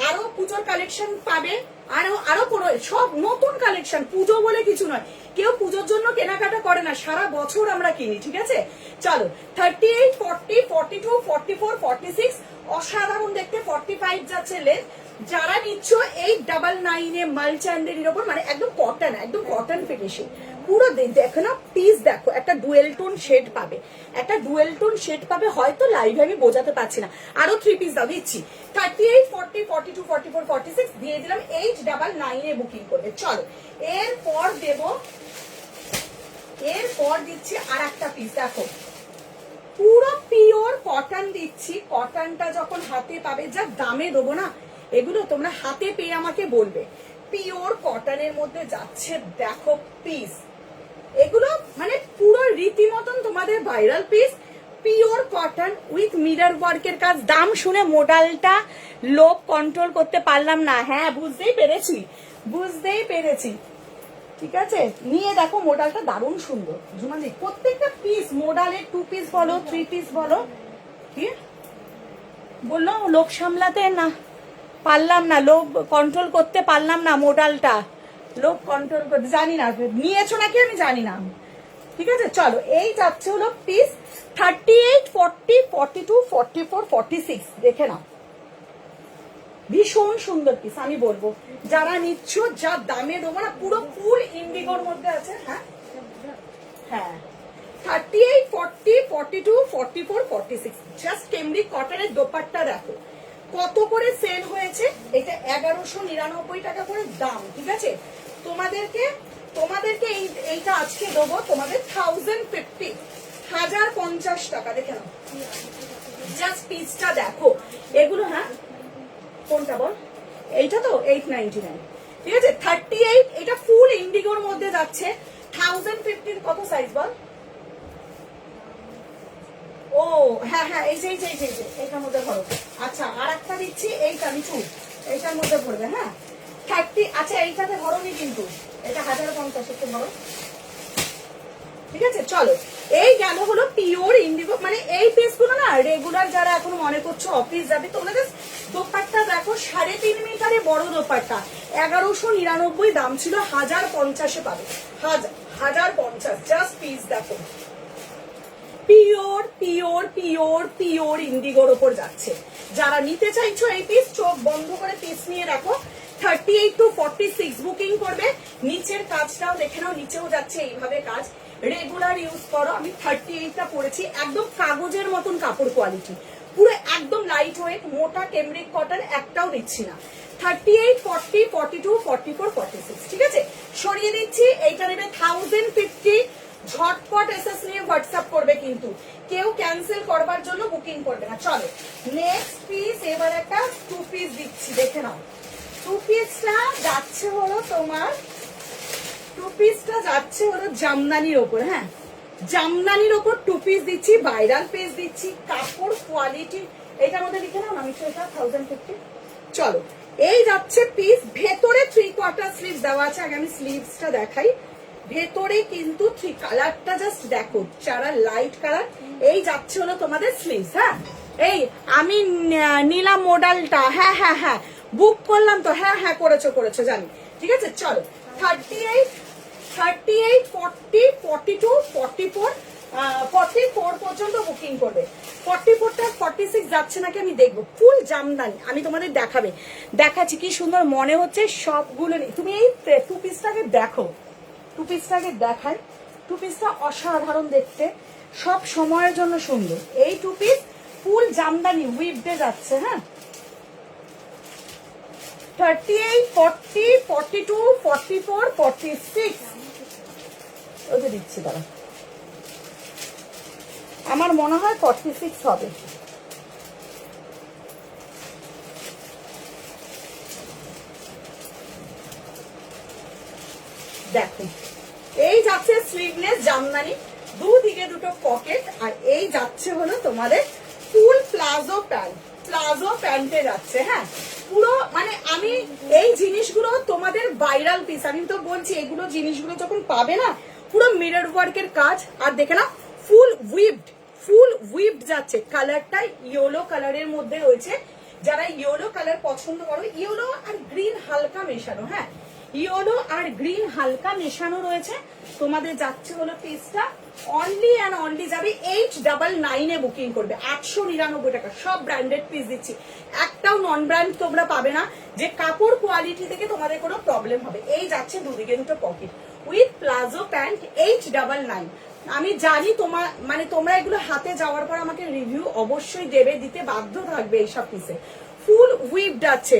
আরো পুজোর কালেকশন পাবে আরো আরো কোনো সব নতুন কালেকশন, পুজো বলে কিছু নয়, কেউ পুজোর জন্য কেনাকাটা করে না, সারা বছর আমরা কিনি, ঠিক আছে? চলো 38, 40, 42, 44, 46, অসাধারণ দেখতে 45 যাচ্ছে লেন্থ। যারা নিচ্ছ 899 এ মালচান্দেরির ওপর, মানে একদম কটন, একদম কটন ফিনিশিং পুরো। দেখো না পিস, দেখো একটা ডুয়েল টোন শেড পাবে, একটা ডুয়েল টোন শেড পাবে, হয়তো লাইভে আমি বোঝাতে পারছি না। আরো 3 পিস দাও, দিচ্ছি 38, 40, 42, 44, 46 দিয়ে দিলাম, 899 এ বুকিং করবে। চলো এরপর দিচ্ছি আর একটা পিস, দেখো পুরো পিওর কটন দিচ্ছি। কটনটা যখন হাতে পাবে, যা দামে দেবো না, এগুলো তোমরা হাতে পেয়ে আমাকে বলবে। পিওর কটনের মধ্যে যাচ্ছে, দেখো পিস, এগুলো মানে পুরো রীতিমতন তোমাদের viral piece. Pure cotton with mirror ওয়ার্কের কাজ। দাম শুনে মোডালটা লোভ কন্ট্রোল করতে পারলাম না। হ্যাঁ বুঝতেই পেরেছি, ঠিক আছে? নিয়ে দেখো মোডালটা দারুণ সুন্দর। জুমালি প্রত্যেকটা পিস মোডালের 2 পিস বলো 3 পিস বলো, কি বললো, লোভ সামলাতে না পারলাম না, লোভ কন্ট্রোল করতে পারলাম না, মোডালটা লোভ কন্ট্রোল করতে, জানি না নিয়েছো নাকি আমি জানি না, ঠিক আছে? চলো এই যাচ্ছে হলো পিস 38, 40, 42, 44, 46 দেখে নাও, ভীষণ সুন্দর পিস। আমি বলবো যারা নিচ্ছ, যা দামে দেবো না, পুরো ফুল ইন্ডিগোর মধ্যে আছে। হ্যাঁ হ্যাঁ 38, 40, 42, 44, 46 জাস্ট কেমব্রিক কটনের দোপাট্টা দেখো কত করে সেল হয়েছে। এটা 1199 টাকা করে দাম, ঠিক আছে? তোমাদেরকে এইটা আজকে দেবো তোমাদের 1050, 1050 টাকা। দেখে নাও জাস্ট পিসটা দেখো এগুলো। হ্যাঁ কোনটা বল, এইটা তো 899, ঠিক আছে? 38, এটা ফুল ইন্ডিগোর মধ্যে যাচ্ছে। 1050 কত সাইজ বল? ও হ্যাঁ হ্যাঁ, এই যে এইটার মধ্যে ধরো। আচ্ছা আর একটা দিচ্ছি, এইটা নিচু, এইটার মধ্যে পড়বে। হ্যাঁ 30, আচ্ছা এইটাতে ধরোনি কিন্তু, এটা 1050 একটু ধরো, ঠিক আছে? চলো এই গেল হলো পিওর ইন্ডিগো। মানে এই পিসগুলো না রেগুলার যারা এখন মনে করছো অফিস যাবে, তোমরা জাস্ট দোপাট্টা দেখো, 3.5 মিটারে বড় দোপাট্টা, 1199 দাম ছিল, 1050 পাবে, 1050 জাস্ট পিস দেখো। পিওর ইন্ডিগোর ওপর যাচ্ছে। যারা নিতে চাইছো এই পিস, চোখ বন্ধ করে পিস নিয়ে রাখো। 38 to 46 বুকিং করবে। নিচের কাজটাও দেখে নাও, নিচেও যাচ্ছে এইভাবে কাজ, রেগুলার ইউজ করো। আমি 38টা পরেছি, একদম কাগজের মতন কাপড় কোয়ালিটি, পুরো একদম লাইট ওয়েট, মোটা কেমব্রিক কটন একটাও দিচ্ছি না। 38, 40, 42, 44, 46, ঠিক আছে? সরিয়ে দিচ্ছি। এইটা নেবে 1050, ঝটপট এসএস নিয়ে হোয়াটসঅ্যাপ করবে, কিন্তু কেউ ক্যান্সেল করবার জন্য বুকিং করবে না। চলো নেক্সট পিস, এবার একটা 2 পিস দিচ্ছি, দেখে নাও। 2 পিসটা যাচ্ছে হলো তোমার, 2 পিসটা যাচ্ছে হলো জামদানির ওপর। হ্যাঁ জামদানির ওপর 2 পিস দিচ্ছি, ভাইরাল পিস দিচ্ছি, কাপড় কোয়ালিটি। এটার মধ্যে লিখে নাও, আমি সেটা 1050। চলো এই যাচ্ছে পিস, ভেতরে 3/4 স্লিভস দেওয়া আছে। আগে আমি স্লিভসটা দেখাই। ভেতরে কিন্তু 3 কালারটা জাস্ট দেখো, যারা লাইট কালার। এই যাচ্ছে হলো তোমাদের স্লিভস। হ্যাঁ এই আমি নিলাম মডেলটা, হ্যাঁ হ্যাঁ হ্যাঁ বুক করলাম তো, হ্যাঁ হ্যাঁ করেছো জানি, ঠিক আছে? চলো 38, 40, 42, 44, 44 পর্যন্ত বুকিং করবে। 44টা 46 যাচ্ছে নাকি আমি দেখবো। ফুল জামদানি আমি তোমাদের দেখাচ্ছি, কি সুন্দর মনে হচ্ছে সবগুলো। তুমি এই 2 পিসটাকে দেখো, 2 পিসটাকে দেখাই। 2 পিসটা অসাধারণ দেখতে, সব সময়ের জন্য সুন্দর। এই 2 পিস ফুল জামদানি উইভডে যাচ্ছে। হ্যাঁ 38, 40, 42, 44, 46 ওই দিচ্ছি। দাঁড়া, আমার মনে হয় 46 হবে। দেখো এই যাচ্ছে স্লিভলেস জামদানি, দুদিকে দুটো পকেট, আর এই যাচ্ছে হলো তোমাদের ফুল প্লাজো প্যান্টে যাচ্ছে। হ্যাঁ পুরো মানে আমি এই জিনিসগুলো তোমাদের ভাইরাল পিস, আমি তো বলছি এগুলো জিনিসগুলো যখন পাবে না, পুরো মিরর ওয়ার্কের কাজ। আর দেখে না ফুল উইভড যাচ্ছে, কালারটা ইয়েলো কালারের মধ্যে রয়েছে, যারা ইয়েলো কালার পছন্দ করো, ইয়েলো আর গ্রিন হালকা মেশানো, হ্যাঁ ইয়েলো আর গ্রিন হালকা মেশানো রয়েছে, তোমাদের যাচ্ছে হলো পিসটা অনলি অ্যান্ড অনলি যাবে 899 এ বুকিং করবে, 899 টাকা। সব ব্র্যান্ডেড পিস দিচ্ছি, একটাও নন ব্র্যান্ড তোমরা পাবে না যে কাপড় কোয়ালিটি থেকে তোমাদের কোনো প্রবলেম হবে। এই যাচ্ছে দুদিকে দুটো পকেট উইথ প্লাজো প্যান্ট 899। আমি জানি তোমার মানে তোমরা এগুলো হাতে যাওয়ার পর আমাকে রিভিউ অবশ্যই দেবে, দিতে বাধ্য থাকবে এইসব পিসে। ফুল উইভড আছে,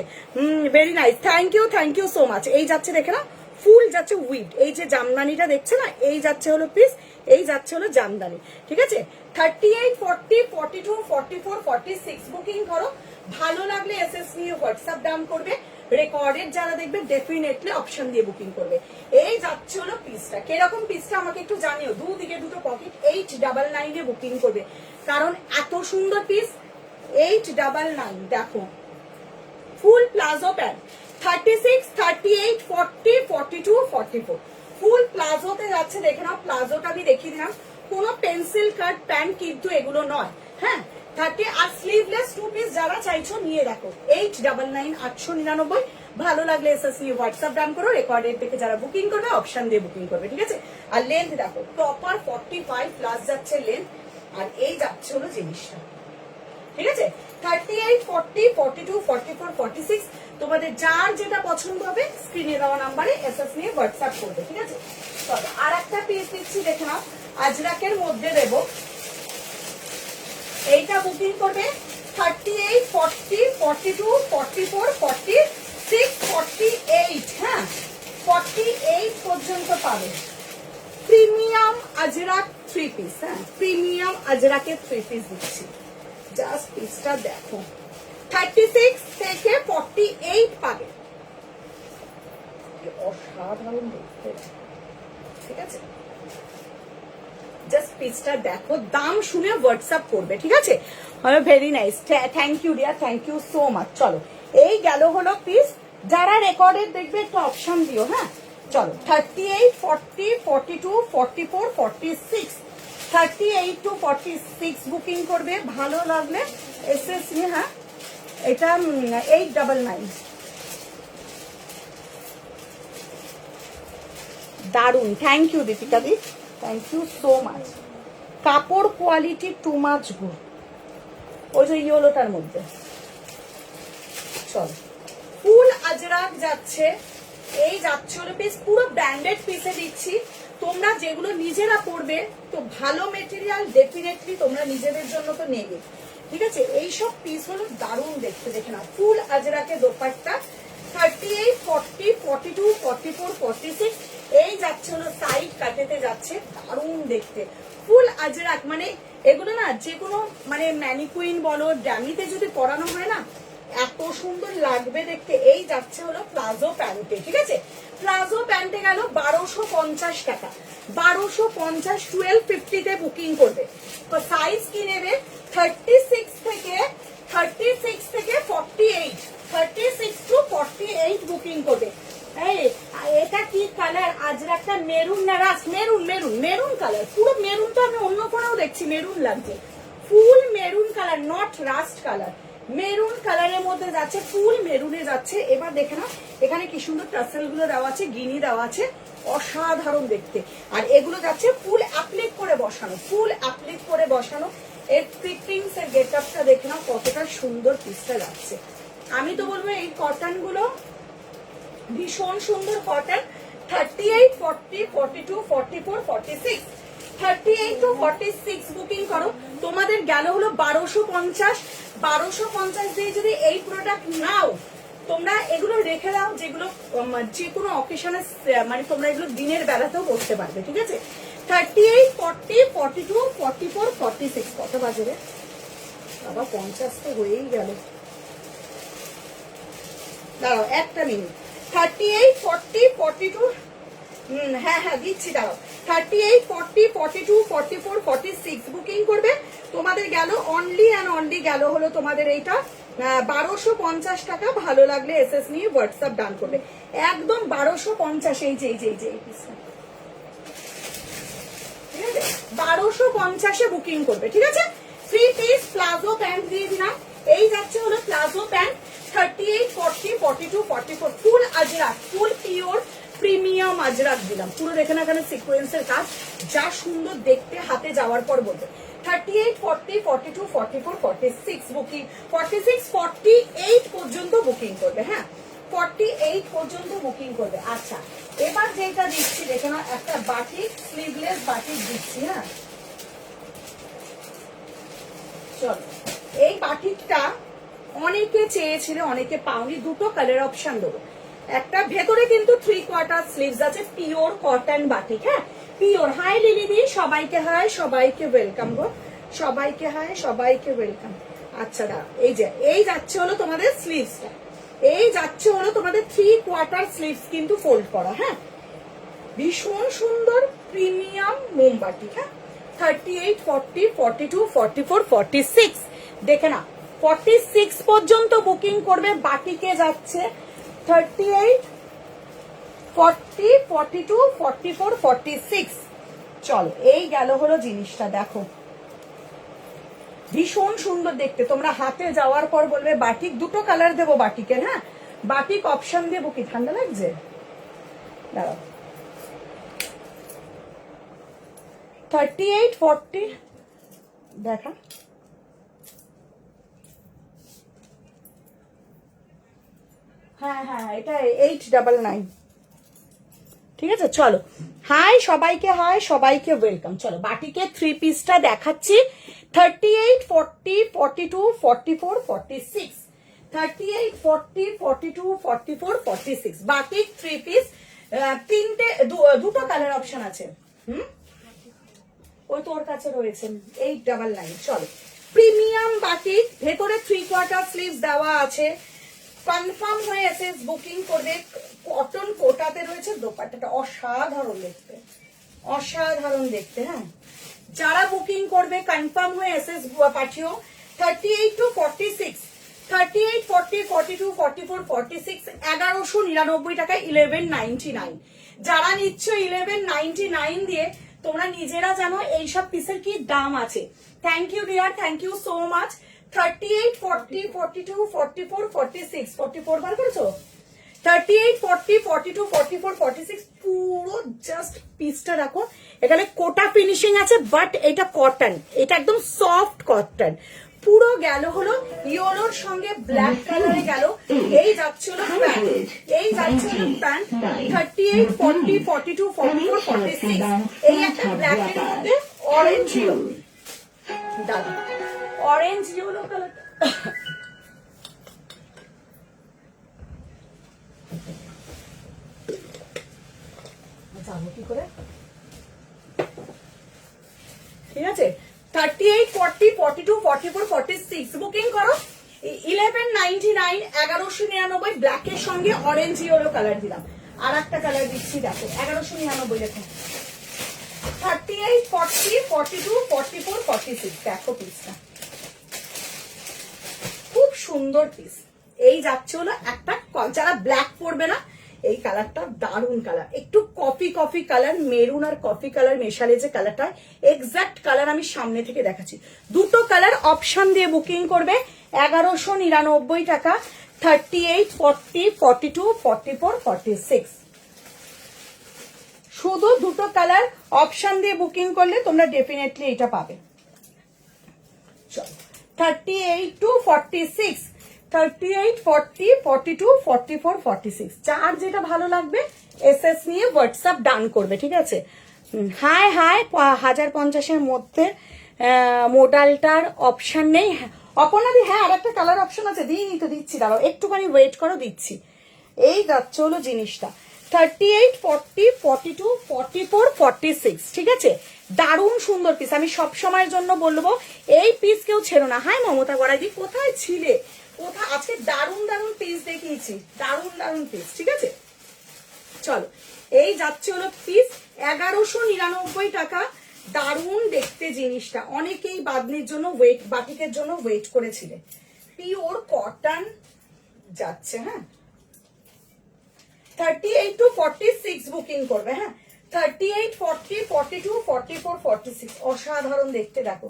very nice, thank you so much. এই যাচ্ছে দেখে না, ফুল যাচ্ছে উইভড, এই যে জামদানিটা দেখছে না, এই যাচ্ছে হলো পিস, এই যাচ্ছে হলো জামদানি, ঠিক আছে। 38, 40, 42, 44, 46 বুকিং করো। ভালো লাগলে এসএস নিয়ে হোয়াটসঅ্যাপ ডাউন করবে, রেকর্ডেড যারা দেখবে ডেফিনেটলি অপশন দিয়ে বুকিং করবে। এই যাচ্ছে হলো পিসটা, কিরকম পিসটা আমাকে একটু জানিও। দুদিকে দুটো পকেট 899 এ বুকিং করবে, কারণ এত সুন্দর পিস। 899 দেখো, ফুল প্লাজো প্যান্ট 36, 38, 40, 42, 44 ফুল প্লাজোতে যাচ্ছে। দেখে নাও প্লাজোটা আমি দেখিয়ে দিলাম, কোনো পেন্সিল কাট প্যান্ট কিন্তু এগুলো নয়, হ্যাঁ 30 আর স্লিভলেস টু পিস যারা চাইছো নিয়ে দেখো 899, 899। ভালো লাগলে এসএসসি হোয়াটসঅ্যাপ ডান করো, রেকর্ডেড থেকে যারা বুকিং করবে অপশন দিয়ে বুকিং করবে, ঠিক আছে। আর লেন্থ দেখো প্রপার 45 প্লাস যাচ্ছে লেন্থ, আর এই যাচ্ছে হলো জিনিসটা, ঠিক আছে। 38, 40, 42, 44, 46 তোমাদের যার যেটা পছন্দ হবে স্ক্রিনে দেওয়া নাম্বারে এসএস নিয়ে হোয়াটসঅ্যাপ করবে, ঠিক আছে। তবে আর একটা পিস দিচ্ছি দেখে নাও, আজরাকের মধ্যে দেবো, এইটা বুকিং করবে 38, 40, 42, 44, 46, 48, হ্যাঁ 48 পর্যন্ত পাবে। প্রিমিয়াম আজরাক 3 পিস, হ্যাঁ প্রিমিয়াম আজরাকের 3 পিস দিচ্ছি, জাস্ট পিসটা দেখো। 36 থেকে 48 পাবে, অসাধারণ দেখতে, ঠিক আছে। জাস্ট পিসটা দেখো, দাম শুনে হোয়াটসঅ্যাপ করবে, ঠিক আছে। Very nice, thank you dear, thank you so much. চলো এই গেল হলো পিস, যারা রেকর্ডেড দেখবে একটু অপশন দিও, হ্যাঁ চলো। 38, 40, 42, 44, 46 38 to 46 বুকিং করবে। ভালো লাগলে এসএস নিয়ে, হ্যাঁ এটা 899। দারুন, থ্যাংক ইউ দীপিকা দি, থ্যাংক ইউ সো মাচ। কাপড় কোয়ালিটি টু মাচ গুড, ওই যে ইয়েলোটার মধ্যে। চলো ফুল আজরাক যাচ্ছে, এই যাচ্ছে হলো পিস, পুরো ব্র্যান্ডেড পিসে দিচ্ছি। তোমরা যেগুলো নিজেরা পড়বে তো ভালো মেটেরিয়াল ডেফিনেটলি তোমরা নিজেদের জন্য তো নেবে, ঠিক আছে। এইসব পিস হলো দারুণ দেখতে, দেখে না। ফুল আজরাকে দোপাট্টা 38, 40, 42, 44, 46 এই যাচ্ছে হলো সাইড কাটেতে যাচ্ছে, দারুণ দেখতে। ফুল আজরাক মানে এগুলো না যে কোনো মানে ম্যানিকুইন বলো ড্যামিতে যদি পরানো হয় না এত সুন্দর লাগবে দেখতে। এই যাচ্ছে হলো প্লাজো প্যান্টে, ঠিক আছে। প্লাজো প্যান্টে গেল 1250 টাকা, 1250, 1250 তে বুকিং করবে। তো সাইজ কি নেবে, 36 থেকে 48, 36 to 48 বুকিং করবে। এই এটা কি কালার, আজরাকটা মেরুন না rust, maroon maroon maroon colour, পুরো মেরুন। তো আমি অন্য কোথাও দেখছি মেরুন লাগছে, full maroon colour, not rust colour. Maroon কালারের মধ্যে যাচ্ছে, ফুল মেরুনে যাচ্ছে। এবার দেখে না এখানে কি সুন্দর টাসেল গুলো দেওয়া আছে, গিনি দেওয়া আছে, অসাধারণ দেখতে। আর এগুলো যাচ্ছে ফুল অ্যাপ্লিক করে বসানো, ফুল অ্যাপ্লিক করে বসানো। এর ফিটিংস এর গেট আপটা দেখে না কতটা সুন্দর পিসটা যাচ্ছে। আমি তো বলবো এই কটন গুলো ভীষণ সুন্দর কটন। 38, 40, 42, 44, 46 38 to 46 বুকিং করো। তোমাদের গেল হলো 1250, 1250 দিয়ে যদি এই প্রোডাক্ট নাও তোমরা এগুলো রেখে দাও, যেগুলো যে কোনো অকেশনে মানে তোমরা এগুলো দিনের বেলাতেও করতে পারবে, ঠিক আছে। 38, 40, 42, 44, 46 কত বাজে রে বাবা, 50 তো হয়েই গেল, দাঁড়াও একটা মিনিট। 38, 40, 42 হ্যাঁ দিচ্ছি, দাঁড়াও। 38, 40, 42, 44, 46 বুকিং করবে। তোমাদের গেল অনলি অ্যান্ড অনলি গেল হলো তোমাদের এইটা 1250 টাকা। ভালো লাগলে এসএস নিয়ে হোয়াটসঅ্যাপ ডান করবে, একদম 1250। এই যে 1250 বুকিং করবে, ঠিক আছে। 3 পিস প্লাজো প্যান্ট দিয়ে দিলাম, এই যাচ্ছে হলো palazzo pants 38, 40, 42, 44 full Ajrak, full pure premium Ajrak দিলাম পুরো। দেখেন এখানে সিকোয়েন্সের কাজ, যা সুন্দর দেখতে হাতে যাওয়ার পর বলবে। 38, 40, 42, 44, 46 বুকিং, 46, 48 পর্যন্ত বুকিং করবে। হ্যাঁ 48 পর্যন্ত বুকিং করবে। আচ্ছা এবার যেটা দিচ্ছি দেখে না, একটা বাটিক স্লিভলেস বাটিক দিচ্ছি। হ্যাঁ চলো, এই বাটিকটা অনেকে চেয়েছিল, অনেকে পাওনি, দুটো কালার অপশন দেবো। একটা ভেতরে কিন্তু 3/4 স্লিভস আছে, পিওর কটন বাটিক। হ্যাঁ পিওর। হাই লিলিদি, সবাইকে হাই, সবাইকে ওয়েলকাম গো, সবাইকে হাই, সবাইকে ওয়েলকাম। আচ্ছা দা এই যে এই যাচ্ছে হলো তোমাদের স্লিভসটা, এই যাচ্ছে হলো তোমাদের 3/4 স্লিভস কিন্তু ফোল্ড করা। হ্যাঁ ভীষণ সুন্দর প্রিমিয়াম মোমবাটি। হ্যাঁ 38, 40, 42, 44, 46 দেখে না, 46 পর্যন্ত বুকিং করবে। বাটিকে যাচ্ছে 38, 40, 42, 44, 46। চলো এই গেল হলো জিনিসটা, দেখো ভীষণ সুন্দর দেখতে। তোমরা হাতে যাওয়ার পর বলবে বাটিক, দুটো কালার দেবো বাটিকের। হ্যাঁ বাটিক অপশন দেবো। কি ঠান্ডা লাগছে, দাঁড়াও। 38, 40 দেখা, হ্যাঁ হ্যাঁ এটা 899। ঠিক আছে চলো, হাই সবাইকে, হাই সবাইকে ওয়েলকাম। চলো বাটিকে 3 পিসটা দেখাচ্ছি। 38, 40, 42, 44, 46, 38, 40, 42, 44, 46 বাটিক 3 পিস। তিনটে দুটো কালার অপশন আছে। ওই তোর কাছে রয়েছে 899। চলো প্রিমিয়াম বাটিক, ভেতরে 3/4 স্লিভস দেওয়া আছে। কনফার্ম হয়ে এসএস বুকিং করবে। কটন কোটাতে রয়েছে, দোপাট্টাটা অসাধারণ দেখতে, অসাধারণ দেখতে। হ্যাঁ যারা বুকিং করবে কনফার্ম হয়ে এসএস পাঠিও। 38 to 46, 38, 40, 42, 44, 46 1199 টাকায় 1199। যারা নিচ্ছ 1199 দিয়ে, তোমরা নিজেরা জানো এইসব পিসের কি দাম আছে। Thank you dear, thank you so much. 38, 40, 42, 44, 46, 44 বার করেছো। 38, 40, 42, 44, 46 পুরো জাস্ট পিসটা রাখো। এখানে কোটা ফিনিশিং আছে, বাট এটা কটন, এটা একদম সফট কটন। পুরো গেল হলো ইয়েলোর সঙ্গে ব্ল্যাক কালারে গেল। এই যাচ্ছে হলো প্যান্ট, এই যাচ্ছে হলো প্যান্ট। 38, 40, 42, 44, 46 এই একটা ব্ল্যাকের মধ্যে অরেঞ্জ ইয়েলো, দাদা অরেঞ্জ ইয়েলো কালার। যাবো কি করে, ঠিক আছে। 38, 40, 42, 44, 46 বুকিং করো। 1199, 1199 ব্ল্যাকের সঙ্গে অরেঞ্জ ইয়েলো কালার দিলাম। আর একটা কালার দিচ্ছি, দেখো 1199 দেখো। 38, 40, 42, 44, 46 দেখো পিসটা খুব সুন্দর পিস। এই যাচ্ছে হলো একটা, যারা ব্ল্যাক পরবে না, এই কালারটা দারুন কালার, একটু কফি কফি কালার, মেরুন আর কফি কালার মেশালে যে কালারটা, এক্সাক্ট কালার আমি সামনে থেকে দেখাচ্ছি। দুটো কালার অপশন দিয়ে বুকিং করবে 1199 টাকা। 38, 40, 42, 44, 46 শুধু দুটো কালার অপশন দিয়ে বুকিং করলে তোমরা ডেফিনেটলি এটা পাবে। চলো 38 to 46, 38, 40, 42, 44, 46 যার যেটা ভালো লাগবে এসএস নিয়ে হোয়াটসঅ্যাপ ডান করবে। ঠিক আছে। হাই হাই 1050 মধ্যে মোডালটার অপশন নেই অপনাদি। হ্যাঁ আর একটা কালার অপশন আছে, দিই তো দিচ্ছি, দাঁড়াও একটুখানি ওয়েট করো, দিচ্ছি। এই যাচ্ছে হলো জিনিসটা 38, 40, 42, 44, 46 ঠিক আছে। দারুণ সুন্দর পিস, আমি সব সময়ের জন্য বলবো এই পিস কেউ ছেড়ো না। হাই মমতা গড়াইদি, কোথায় ছিলে, কোথায়? আজকে দারুণ দারুণ পিস দেখিয়েছি, দারুণ দারুণ পিস। ঠিক আছে চলো, এই যাচ্ছে হলো পিস 1199 টাকা। দারুণ দেখতে জিনিসটা, অনেকেই বাদনির জন্য ওয়েট, বাটিকের জন্য ওয়েট করেছিলে। পিওর কটন যাচ্ছে। হ্যাঁ 38 to 46 বুকিং করবে। হ্যাঁ 38, 40, 42, 44, 46 অসাধারণ দেখতে। দেখো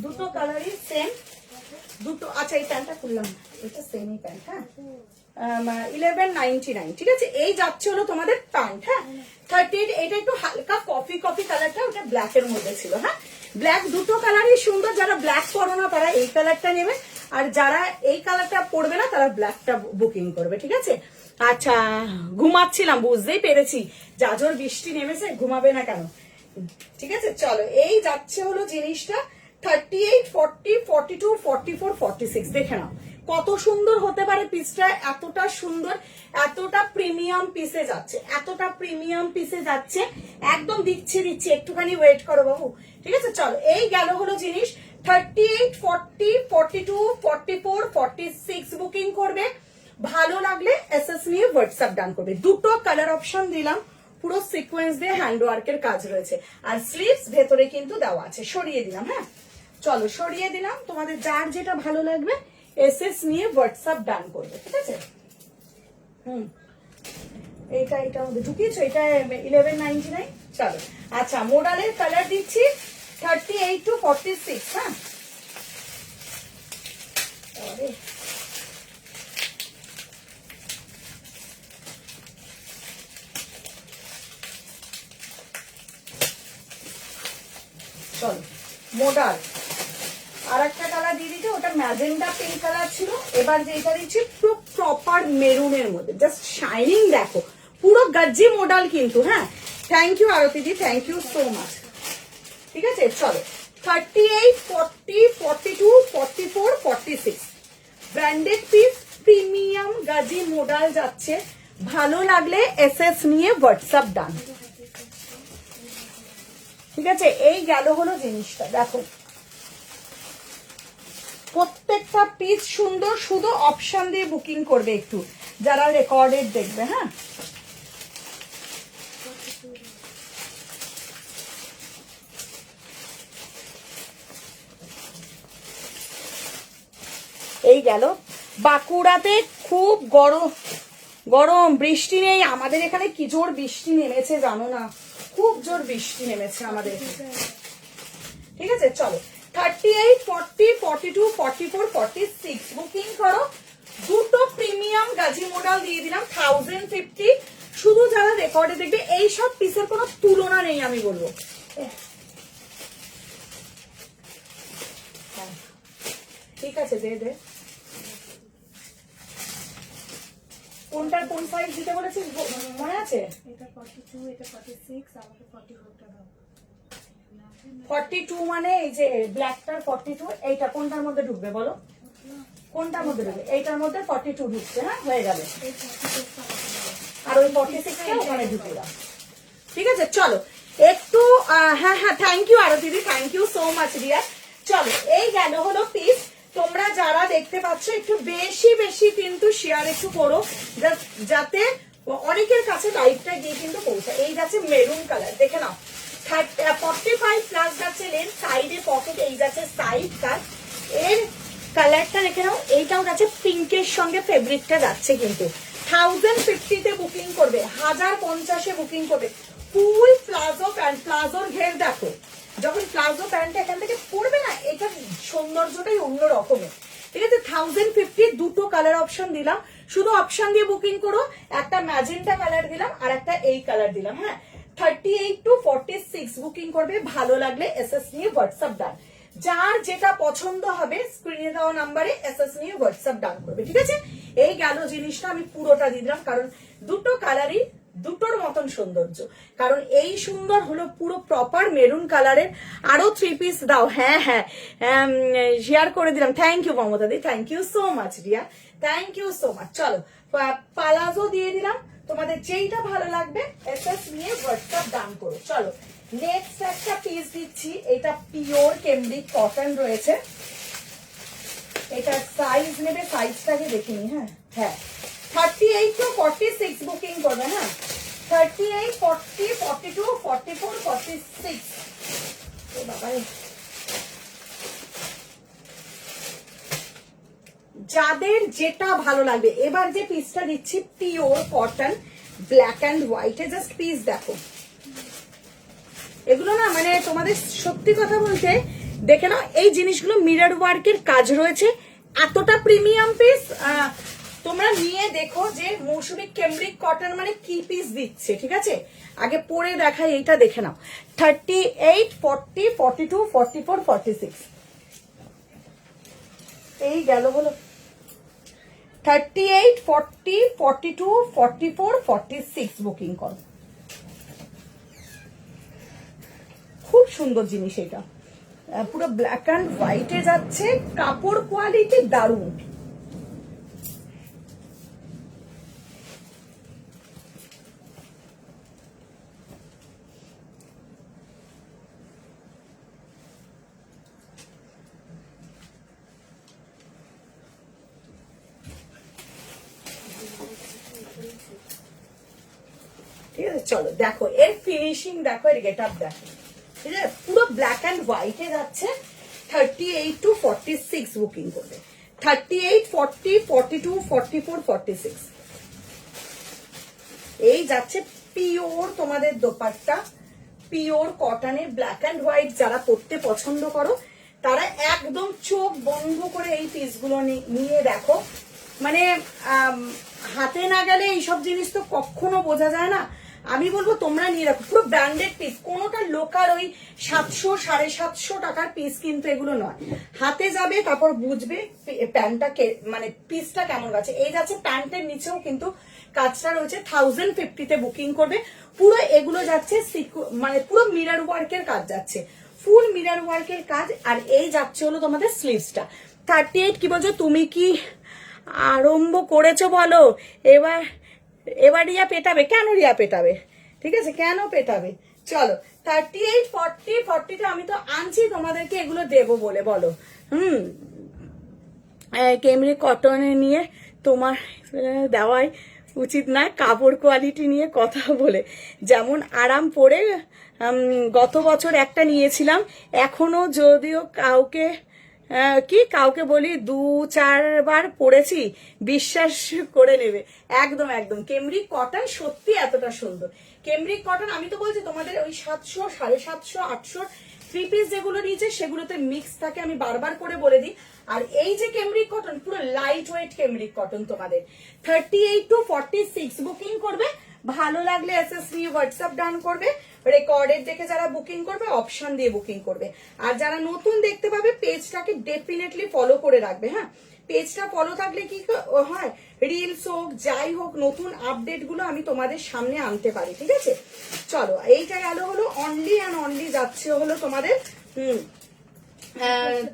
দুটো কালারই সেম, দুটো। আচ্ছা এই প্যান্টটা খুললাম, এটা সেমি প্যান্ট, হ্যাঁ 1199, ঠিক আছে। এই যাচ্ছে হলো তোমাদের প্যান্ট, হ্যাঁ 38। এটা একটু হালকা কফি কালারটা, ওটা ব্ল্যাক এর মধ্যে ছিল, হ্যাঁ ব্ল্যাক। দুটো কালারই সুন্দর, যারা ব্ল্যাক পরো না তারা এই কালারটা নেবে, আর যারা এই কালারটা পরবে না তারা ব্ল্যাকটা বুকিং করবে, ঠিক আছে। আচ্ছা ঘুমাচ্ছিলাম, বুঝতেই পেরেছি, জাজর বৃষ্টি নেমেছে, ঘুমাবে না কেন, ঠিক আছে। চলো এই যাচ্ছে হলো জিনিসটা 38, 40, 42, 44, 46। দেখে নাও কত সুন্দর হতে পারে পিসটা, এতটা সুন্দর, এতটা প্রিমিয়াম পিসে যাচ্ছে, এতটা প্রিমিয়াম পিসে যাচ্ছে, একদম দিচ্ছি একটুখানি ওয়েট করো বাবু, ঠিক আছে। চলো এই গেল হলো জিনিস। 38, 40, 42, 44, 46 বুকিং করবে, ভালো লাগলে এসএস নিয়ে হোয়াটসঅ্যাপ ডান করবে। দুটো কালার অপশন দিলাম, পুরো সিকোয়েন্স দিয়ে হ্যান্ডওয়ার্কের কাজ রয়েছে, আর স্লিভস ভেতরে কিন্তু দেওয়া আছে। সরিয়ে দিলাম, হ্যাঁ চলো সরিয়ে দিলাম, তোমাদের যার যেটা ভালো লাগবে এসএস নিয়ে হোয়াটসঅ্যাপ ডান করবে, ঠিক আছে। এটা মধ্যে ঢুকিয়েছো, এটা 1199। চলো আচ্ছা মোডালের কালার দিচ্ছি 38 to 46, হ্যাঁ চলো মোডাল। আর একটা কালার দিয়ে দিচ্ছি, ওটা ম্যাজেন্ডা পিঙ্ক কালার ছিল, এবার যেটা দিচ্ছি পুরো প্রপার মেরুনের মধ্যে, জাস্ট শাইনিং দেখো, পুরো গজ্জি মডেল কিন্তু, হ্যাঁ থ্যাংক ইউ আরতি দি, থ্যাংক ইউ সো মাচ, ঠিক আছে। চলো 38, 40, 42, 44, 46 ব্র্যান্ডেড পিস, প্রিমিয়াম গাজি মডেল যাচ্ছে, ভালো লাগলে এসএস নিয়ে হোয়াটসঅ্যাপ ডান, ঠিক আছে। এই গেল হলো জিনিসটা, দেখো প্রত্যেকটা পিস সুন্দর, শুধু অপশন দিয়ে বুকিং করবে একটু, যারা রেকর্ডেড দেখবে, হ্যাঁ এই গেল। বাঁকুড়াতে খুব গরম, বৃষ্টি নেই, আমাদের এখানে কি জোর বৃষ্টি নেমেছে জানো না, খুব জোর বৃষ্টি নেমেছে আমাদের, ঠিক আছে। চলো 38, 40, 42, 44, 46 বুকিং করো। দুটো প্রিমিয়াম গাজি মডেল দিয়ে দিলাম 1050, শুধু যারা রেকর্ডে দেখবে, এই সব পিসের কোনো তুলনা নেই আমি বলবো, ঠিক আছে। দে কোনটার কোন সাইজ দিতে বলেছিস মনে আছে? এটা 42, এটা 46, আমাকে 44টা দাও। 42 মানে এই যে ব্ল্যাকটার 42, এইটা কোনটার মধ্যে ঢুকবে বলো, কোনটার মধ্যে ঢুকবে? এইটার মধ্যে 42 ঢুকছে, হ্যাঁ হয়ে যাবে, আর ওই 46টা ওখানে ঢুকে দাও, ঠিক আছে। চলো একটু হ্যাঁ থ্যাংক ইউ আরো দিদি, thank you so much dear. চলো এই গেল হলো পিস, তোমরা যারা দেখতে পাচ্ছ একটু বেশি কিন্তু শেয়ার একটু করো, যাতে অনেকের কাছে লাইভটা গিয়ে কিন্তু পৌঁছায়। এই যাচ্ছে মেরুন কালার, দেখে নাও 45 প্লাস যাচ্ছে লেন, সাইডে পকেট, এই যাচ্ছে সাইড কাট, এর কালারটা দেখে নাও, এইটাও যাচ্ছে পিঙ্কের সঙ্গে ফেব্রিকটা যাচ্ছে কিন্তু 1050 বুকিং করবে, 1050 বুকিং করবে। ফুল প্লাজো প্যান্ট, প্লাজোর ঘের দেখো, যখন প্লাজো প্যান্ট এখান থেকে পরবে না, এটা সৌন্দর্যটাই অন্য রকমের, ঠিক আছে। 1050 দুটো কালার অপশন দিলাম, শুধু অপশন দিয়ে বুকিং করো, একটা ম্যাজেন্টা কালার দিলাম আর একটা এই কালার দিলাম, হ্যাঁ 38 to 46 বুকিং করবে, ভালো লাগলে এসএস নিয়ে হোয়াটসঅ্যাপ ডান, যার যেটা পছন্দ হবে স্ক্রিনে দেওয়া নাম্বারে এসএস নিয়ে হোয়াটসঅ্যাপ ডান করবে, ঠিক আছে। এই গেল জিনিসটা, আমি পুরোটা দিয়ে দিলাম, কারণ দুটো কালারই দুটোর মতন সৌন্দর্য, কারণ এই সুন্দর হলো পুরো প্রপার মেরুন কালারের। আরো 3 পিস দাও, হ্যাঁ শেয়ার করে দিলাম, thank you Mamata di, thank you so much Dia, thank you so much. চলো পালাজো দিয়ে দিলাম, তোমাদের যেইটা ভালো লাগবে এসএস নিয়ে হোয়াটসঅ্যাপ ডান করো। চলো নেক্সট একটা পিস দিচ্ছি, এটা পিওর কেমব্রিক কটন রয়েছে, এটা সাইজ নেবে, সাইজটাকে দেখিনি, হ্যাঁ 38 to 46 বুকিং করবে, হ্যাঁ 38, 40, 42, 44, 46 যাদের যেটা ভালো লাগবে। এবার যে পিসটা দিচ্ছি পিওর কটন ব্ল্যাক অ্যান্ড হোয়াইটে, জাস্ট পিস দেখো, এগুলো না মানে তোমাদের সত্যি কথা বলতে দেখে নাও, এই জিনিসগুলো মিরর ওয়ার্কের কাজ রয়েছে, এতটা প্রিমিয়াম পিস তোমরা নিয়ে দেখো যে মৌসুমী কেমব্রিক কটন মানে কি পিস দিচ্ছে, ঠিক আছে? আগে পরে দেখাই, এইটা দেখে নাও। 38, 40, 42, 44, 46 এই গেল হলো 38, 40, 42, 44, 46 বুকিং করো। খুব সুন্দর জিনিস এটা, পুরো ব্ল্যাক অ্যান্ড হোয়াইটে যাচ্ছে, কাপড় কোয়ালিটি দারুণ। ঠিক আছে, চলো দেখো এর ফিনিশিং, দেখো এর গেট আপ দেখো, ঠিক আছে? পুরো ব্ল্যাক অ্যান্ড হোয়াইটে যাচ্ছে। 38 to 46 বুকিং করবে। 38, 40, 42, 44, 46 এই যাচ্ছে পিওর তোমাদের দোপাট্টা, পিওর কটনের ব্ল্যাক অ্যান্ড হোয়াইট। যারা পরতে পছন্দ করো তারা একদম চোখ বন্ধ করে এই পিসগুলো নিয়ে দেখো। মানে হাতে না গেলে এইসব জিনিস তো কখনো বোঝা যায় না। আমি বলবো তোমরা নিয়ে রাখো, পুরো ব্র্যান্ডেড পিস, কোনোটা লোকাল ওই 700, 750 টাকার পিস কিন্তু এগুলো নয়। হাতে যাবে তারপর বুঝবে প্যান্টটা মানে পিসটা কেমন আছে। এই যাচ্ছে প্যান্টের নিচেও কিন্তু কাজটা রয়েছে, 1050 বুকিং করবে। পুরো এগুলো যাচ্ছে মানে পুরো মিরর ওয়ার্কের কাজ যাচ্ছে, ফুল মিরর ওয়ার্কের কাজ। আর এই যাচ্ছে হলো তোমাদের স্লিভসটা। 38 কি বলছো তুমি, কি আরম্ভ করেছো বলো? এবার রিয়া পেটাবে কেন? রিয়া পেটাবে, ঠিক আছে, কেন পেটাবে? চলো 38, 40, 42 আমি তো আনছি তোমাদেরকে এগুলো দেবো বলে, বলো। কেমব্রিক কটনে নিয়ে তোমার দেওয়াই উচিত না, কাপড় কোয়ালিটি নিয়ে কথা বলে। যেমন আরাম পরে গত বছর একটা নিয়েছিলাম, এখনো যদিও কাউকে বলি 2-4 বার পরেছি, বিশ্বাস করে নেবে। একদম একদম কেমব্রিক কটন সত্যি এতটা সুন্দর। কেমব্রিক কটন আমি তো বলছি তোমাদের ওই 700, 750, 800 থ্রি পিস যেগুলো নিয়েছে সেগুলোতে মিক্স থাকে, আমি বারবার করে বলে দিই। আর এই যে কেমব্রিক কটন পুরো লাইট ওয়েট কেমব্রিক কটন তোমাদের। 38 to 46 বুকিং করবে। ভালো লাগলে এসএস নিয়ে হোয়াটসঅ্যাপ ডান করবে। রেকর্ডেড দেখে যারা বুকিং করবে অপশন দিয়ে বুকিং করবে। আর যারা নতুন দেখতে পাবে পেজটাকে ডেফিনেটলি ফলো করে রাখবে। হ্যাঁ, পেজটা ফলো থাকলে কি হয়, রিলস হোক যাই হোক নতুন আপডেট গুলো আমি তোমাদের সামনে আনতে পারি, ঠিক আছে? চলো এইটা গেল হলো অনলি অ্যান্ড অনলি যাচ্ছে হলো তোমাদের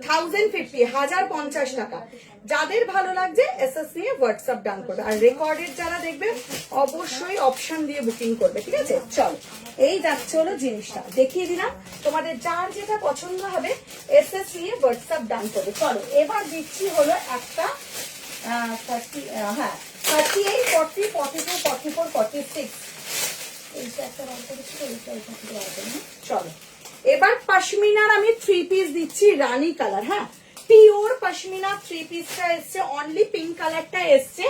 1050 টাকা। যাদের ভালো লাগছে এসএস নিয়ে হোয়াটসঅ্যাপ ডান করবে। আর রেকর্ডেড যারা দেখবে অবশ্যই অপশন দিয়ে বুকিং করবে, ঠিক আছে? চলো এই যাচ্ছে হলো জিনিসটা, দেখিয়ে দিলাম। তোমাদের যার যেটা পছন্দ হবে এসএস নিয়ে হোয়াটসঅ্যাপ ডান করবে। চলো এবার দিচ্ছি হলো একটা 38, 40, 42, 44, 46 এইটা একটা বার করেছি, এইটা চলো এবার পশমিনার আমি 3 পিস দিচ্ছি, রানী কালার। হ্যাঁ, পিওর পশমিনা 3 পিসটা এসছে, অনলি পিঙ্ক কালারটা এসছে।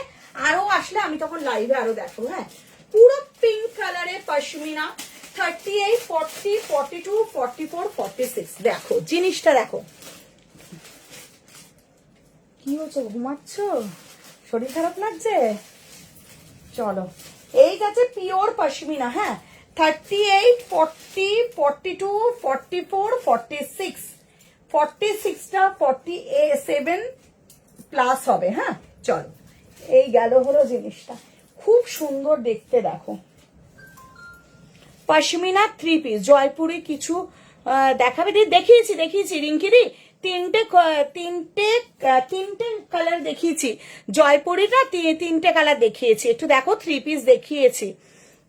আরো আসলে আমি তখন লাইভে আরো দেখো। হ্যাঁ, পুরো পিঙ্ক কালারে পশমিনা। 38, 40, 42, 44, 46 দেখো জিনিসটা দেখো। কি হচ্ছে, ঘুমাচ্ছ? শরীর খারাপ লাগছে? চলো এই যাচ্ছে পিওর পশমিনা। হ্যাঁ, 38, 40, 42, 44, 46 46টা 47 প্লাস হবে। হ্যাঁ, চলো এই গেল হলো জিনিসটা, খুব সুন্দর দেখতে দেখো। পশমিনা 3 পিস জয়পুরি কিছু দেখাবে, দেখিয়েছি রিঙ্কিরি তিনটে কালার দেখিয়েছি, জয়পুরিটা 3টে কালার দেখিয়েছি। একটু দেখো 3 পিস দেখিয়েছি,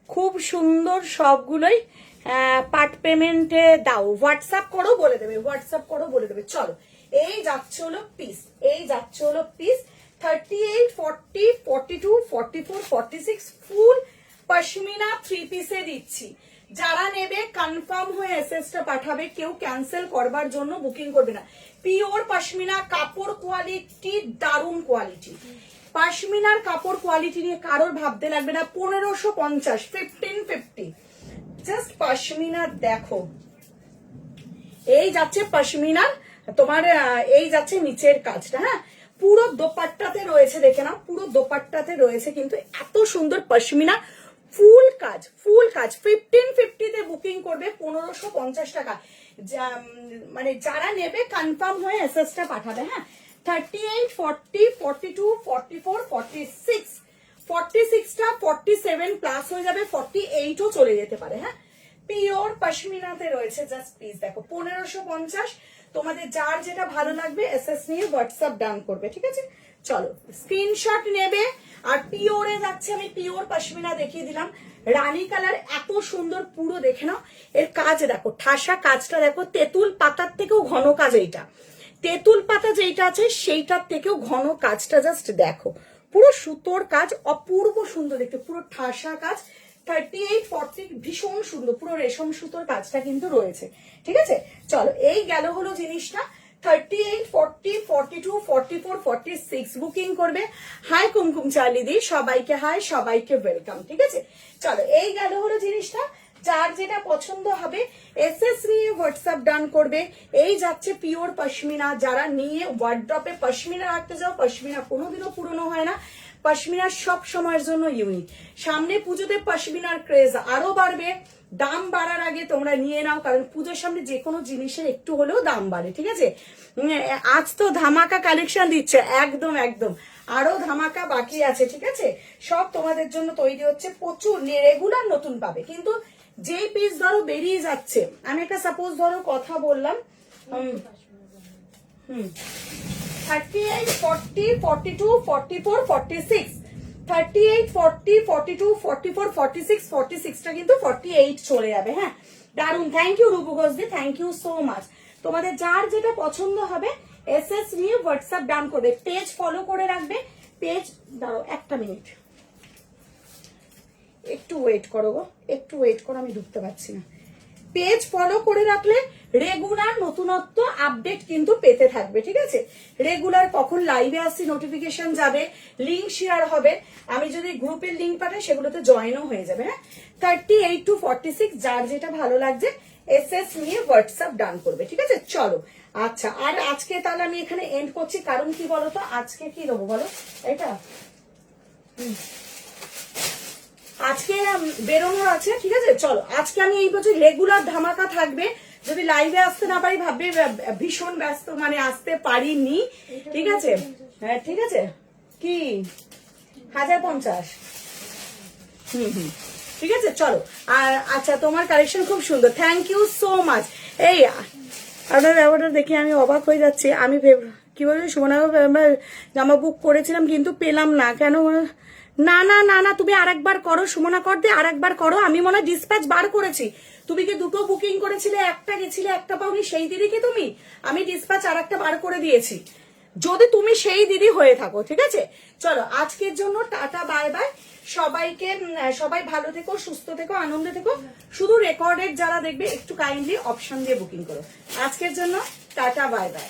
খুব সুন্দর সবগুলোই। পার্ট পেমেন্টে দাও, হোয়াটসঅ্যাপ করো বলে দেবে, চলো এই যাচ্ছে হলো পিস, 38, 40, 42, 44, 46 ফুল পশমিনা 3 পিসে দিচ্ছি। যারা নেবে কনফার্ম হয়ে এসএসটা পাঠাবে, কেউ ক্যান্সেল করবার জন্য বুকিং করবে না। পিওর পশমিনা কাপড় কোয়ালিটি দারুণ কোয়ালিটি। পশমিনার কাপড় কোয়ালিটি নিয়ে কারোর ভাবতে লাগবে না। 1550, 1550 জাস্ট পশমিনা দেখো। এই যাচ্ছে পশমিনার তোমার, এই যাচ্ছে নিচের কাজটা। হ্যাঁ, পুরো দোপাট্টাতে রয়েছে, দেখে নাও পুরো দোপাট্টাতে রয়েছে কিন্তু এত সুন্দর পশমিনা ফুল কাজ 1550 তে বুকিং করবে 1550 টাকা। মানে যারা নেবে কনফার্ম হয়ে এসএসটা পাঠাবে। হ্যাঁ 38, 40, 42, 44, 46, 46টা 47 প্লাস হয়ে যাবে, 48ও চলে যেতে পারে। হ্যাঁ পিওর পশমিনাতে রয়েছে, জাস্ট প্লিজ দেখো 1550। তোমাদের যার যেটা ভালো লাগবে এসএস নিয়ে হোয়াটসঅ্যাপ ডান করবে, ঠিক আছে। চলো স্ক্রিনশট নেবে। আর পিওরে যাচ্ছে, আমি পিওর পশমিনা দেখিয়ে দিলাম, রানী কালার এত সুন্দর পুরো দেখে নাও। এর কাজ দেখো, ঠাসা কাজটা দেখো, তেঁতুল পাতার থেকেও ঘন কাজ এইটা, তেঁতুল পাতা যেইটা আছে সেইটার থেকেও ঘন কাজটা জাস্ট দেখো, পুরো সুতোর কাজ অপূর্ব সুন্দর দেখতে, পুরো ঠাসা কাজ। 38, 40 ভীষণ সুন্দর, পুরো রেশম সুতোর কাজটা কিন্তু রয়েছে, ঠিক আছে। চলো এই গেল হলো জিনিসটা। 38, 40, 42, 44, 46 বুকিং করবে। হাই কুমকুম চার্লিদি, সবাইকে হাই, সবাইকে ওয়েলকাম, ঠিক আছে। চলো এই গেল হলো জিনিসটা। যার যেটা পছন্দ হবে এসএস নিয়ে হোয়াটসঅ্যাপ ডান করবে। এই যাচ্ছে পিওর পশমিনা, যারা নিয়ে ওয়ার্ড্রপে পশমিনা রাখতে যাও, পশমিনা কোনোদিনও পুরনো হয় না, পশমিনা সব সময়ের জন্য ইউনিক। সামনে পুজোতে পশমিনার ক্রেজ আরো বাড়বে, দাম বাড়ার আগে তোমরা নিয়ে নাও, কারণ পুজোর সামনে যে কোনো জিনিসের একটু হলেও দাম বাড়ে, ঠিক আছে। আজ তো ধামাকা কালেকশন দিচ্ছে, একদম একদম আরো ধামাকা বাকি আছে, ঠিক আছে। সব তোমাদের জন্য তৈরি হচ্ছে, প্রচুর রেগুলার নতুন পাবে। কিন্তু যেই পিস ধরো বেরিয়ে যাচ্ছে, আমি একটা সাপোজ ধরো কথা বললাম, 38, 40, 42, 44, 46, 38, 40, 42, 44, 46, 46টা কিন্তু 48 চলে যাবে। হ্যাঁ দারুন, থ্যাংক ইউ রূপু ঘোষদি, থ্যাংক ইউ সো মাচ। তোমাদের যার যেটা পছন্দ হবে এসএস নিয়ে হোয়াটসঅ্যাপ ডান করবে, পেজ ফলো করে রাখবে। পেজ দাঁড়ো একটা মিনিট, একটু ওয়েট করো গো, একটু ওয়েট করো, আমি ঢুকতে পারছি না। পেজ ফলো করে রাখলে রেগুলার নতুনত্ব আপডেট কিন্তু পেতে থাকবে, ঠিক আছে। রেগুলার কখন লাইভে আসছি নোটিফিকেশন যাবে, লিঙ্ক শেয়ার হবে, আমি যদি গ্রুপের লিঙ্ক পাঠাই সেগুলোতে জয়েনও হয়ে যাবে। হ্যাঁ 38 to 46 যার যেটা ভালো লাগছে এসএস নিয়ে হোয়াটসঅ্যাপ ডান করবে, ঠিক আছে। চলো আচ্ছা, আর আজকে তাহলে আমি এখানে এন্ড করছি, কারণ কি বলতো আজকে কি দেবো বলো, এটা আজকে বেরোনোর আছে, ঠিক আছে। চলো আজকে আমি এই বছর রেগুলার ধামাকা থাকবে। যদি লাইভে আসতে না পারি ভাববে ভীষণ ব্যস্ত, মানে আসতে পারিনি, ঠিক আছে। হ্যাঁ ঠিক আছে, কি 1050, ঠিক আছে। চলো আর আচ্ছা, তোমার কালেকশন খুব সুন্দর, থ্যাংক ইউ সো মাচ। এই আপনার ব্যাপারটা দেখে আমি অবাক হয়ে যাচ্ছি। আমি কি বলছি, সুমনা জামা বুক করেছিলাম কিন্তু পেলাম না, কেন? না না না না, তুমি আরেকবার করো সুমনা, কর দে আরেকবার করো। আমি মনে হয় ডিসপ্যাচ বার করেছি, তুমি কি দুটো বুকিং করেছিলে, একটা গেছিলে একটা পাওনি, সেই দিদি কি তুমি? আমি ডিসপ্যাচ আর একটা বার করে দিয়েছি, যদি তুমি সেই দিদি হয়ে থাকো, ঠিক আছে। চলো আজকের জন্য টাটা, বাই বাই সবাইকে। সবাই ভালো থেকো, সুস্থ থেকো, আনন্দে থেকো। শুধু রেকর্ডেড যারা দেখবে একটু কাইন্ডলি অপশন দিয়ে বুকিং করো। আজকের জন্য টাটা, বাই বাই।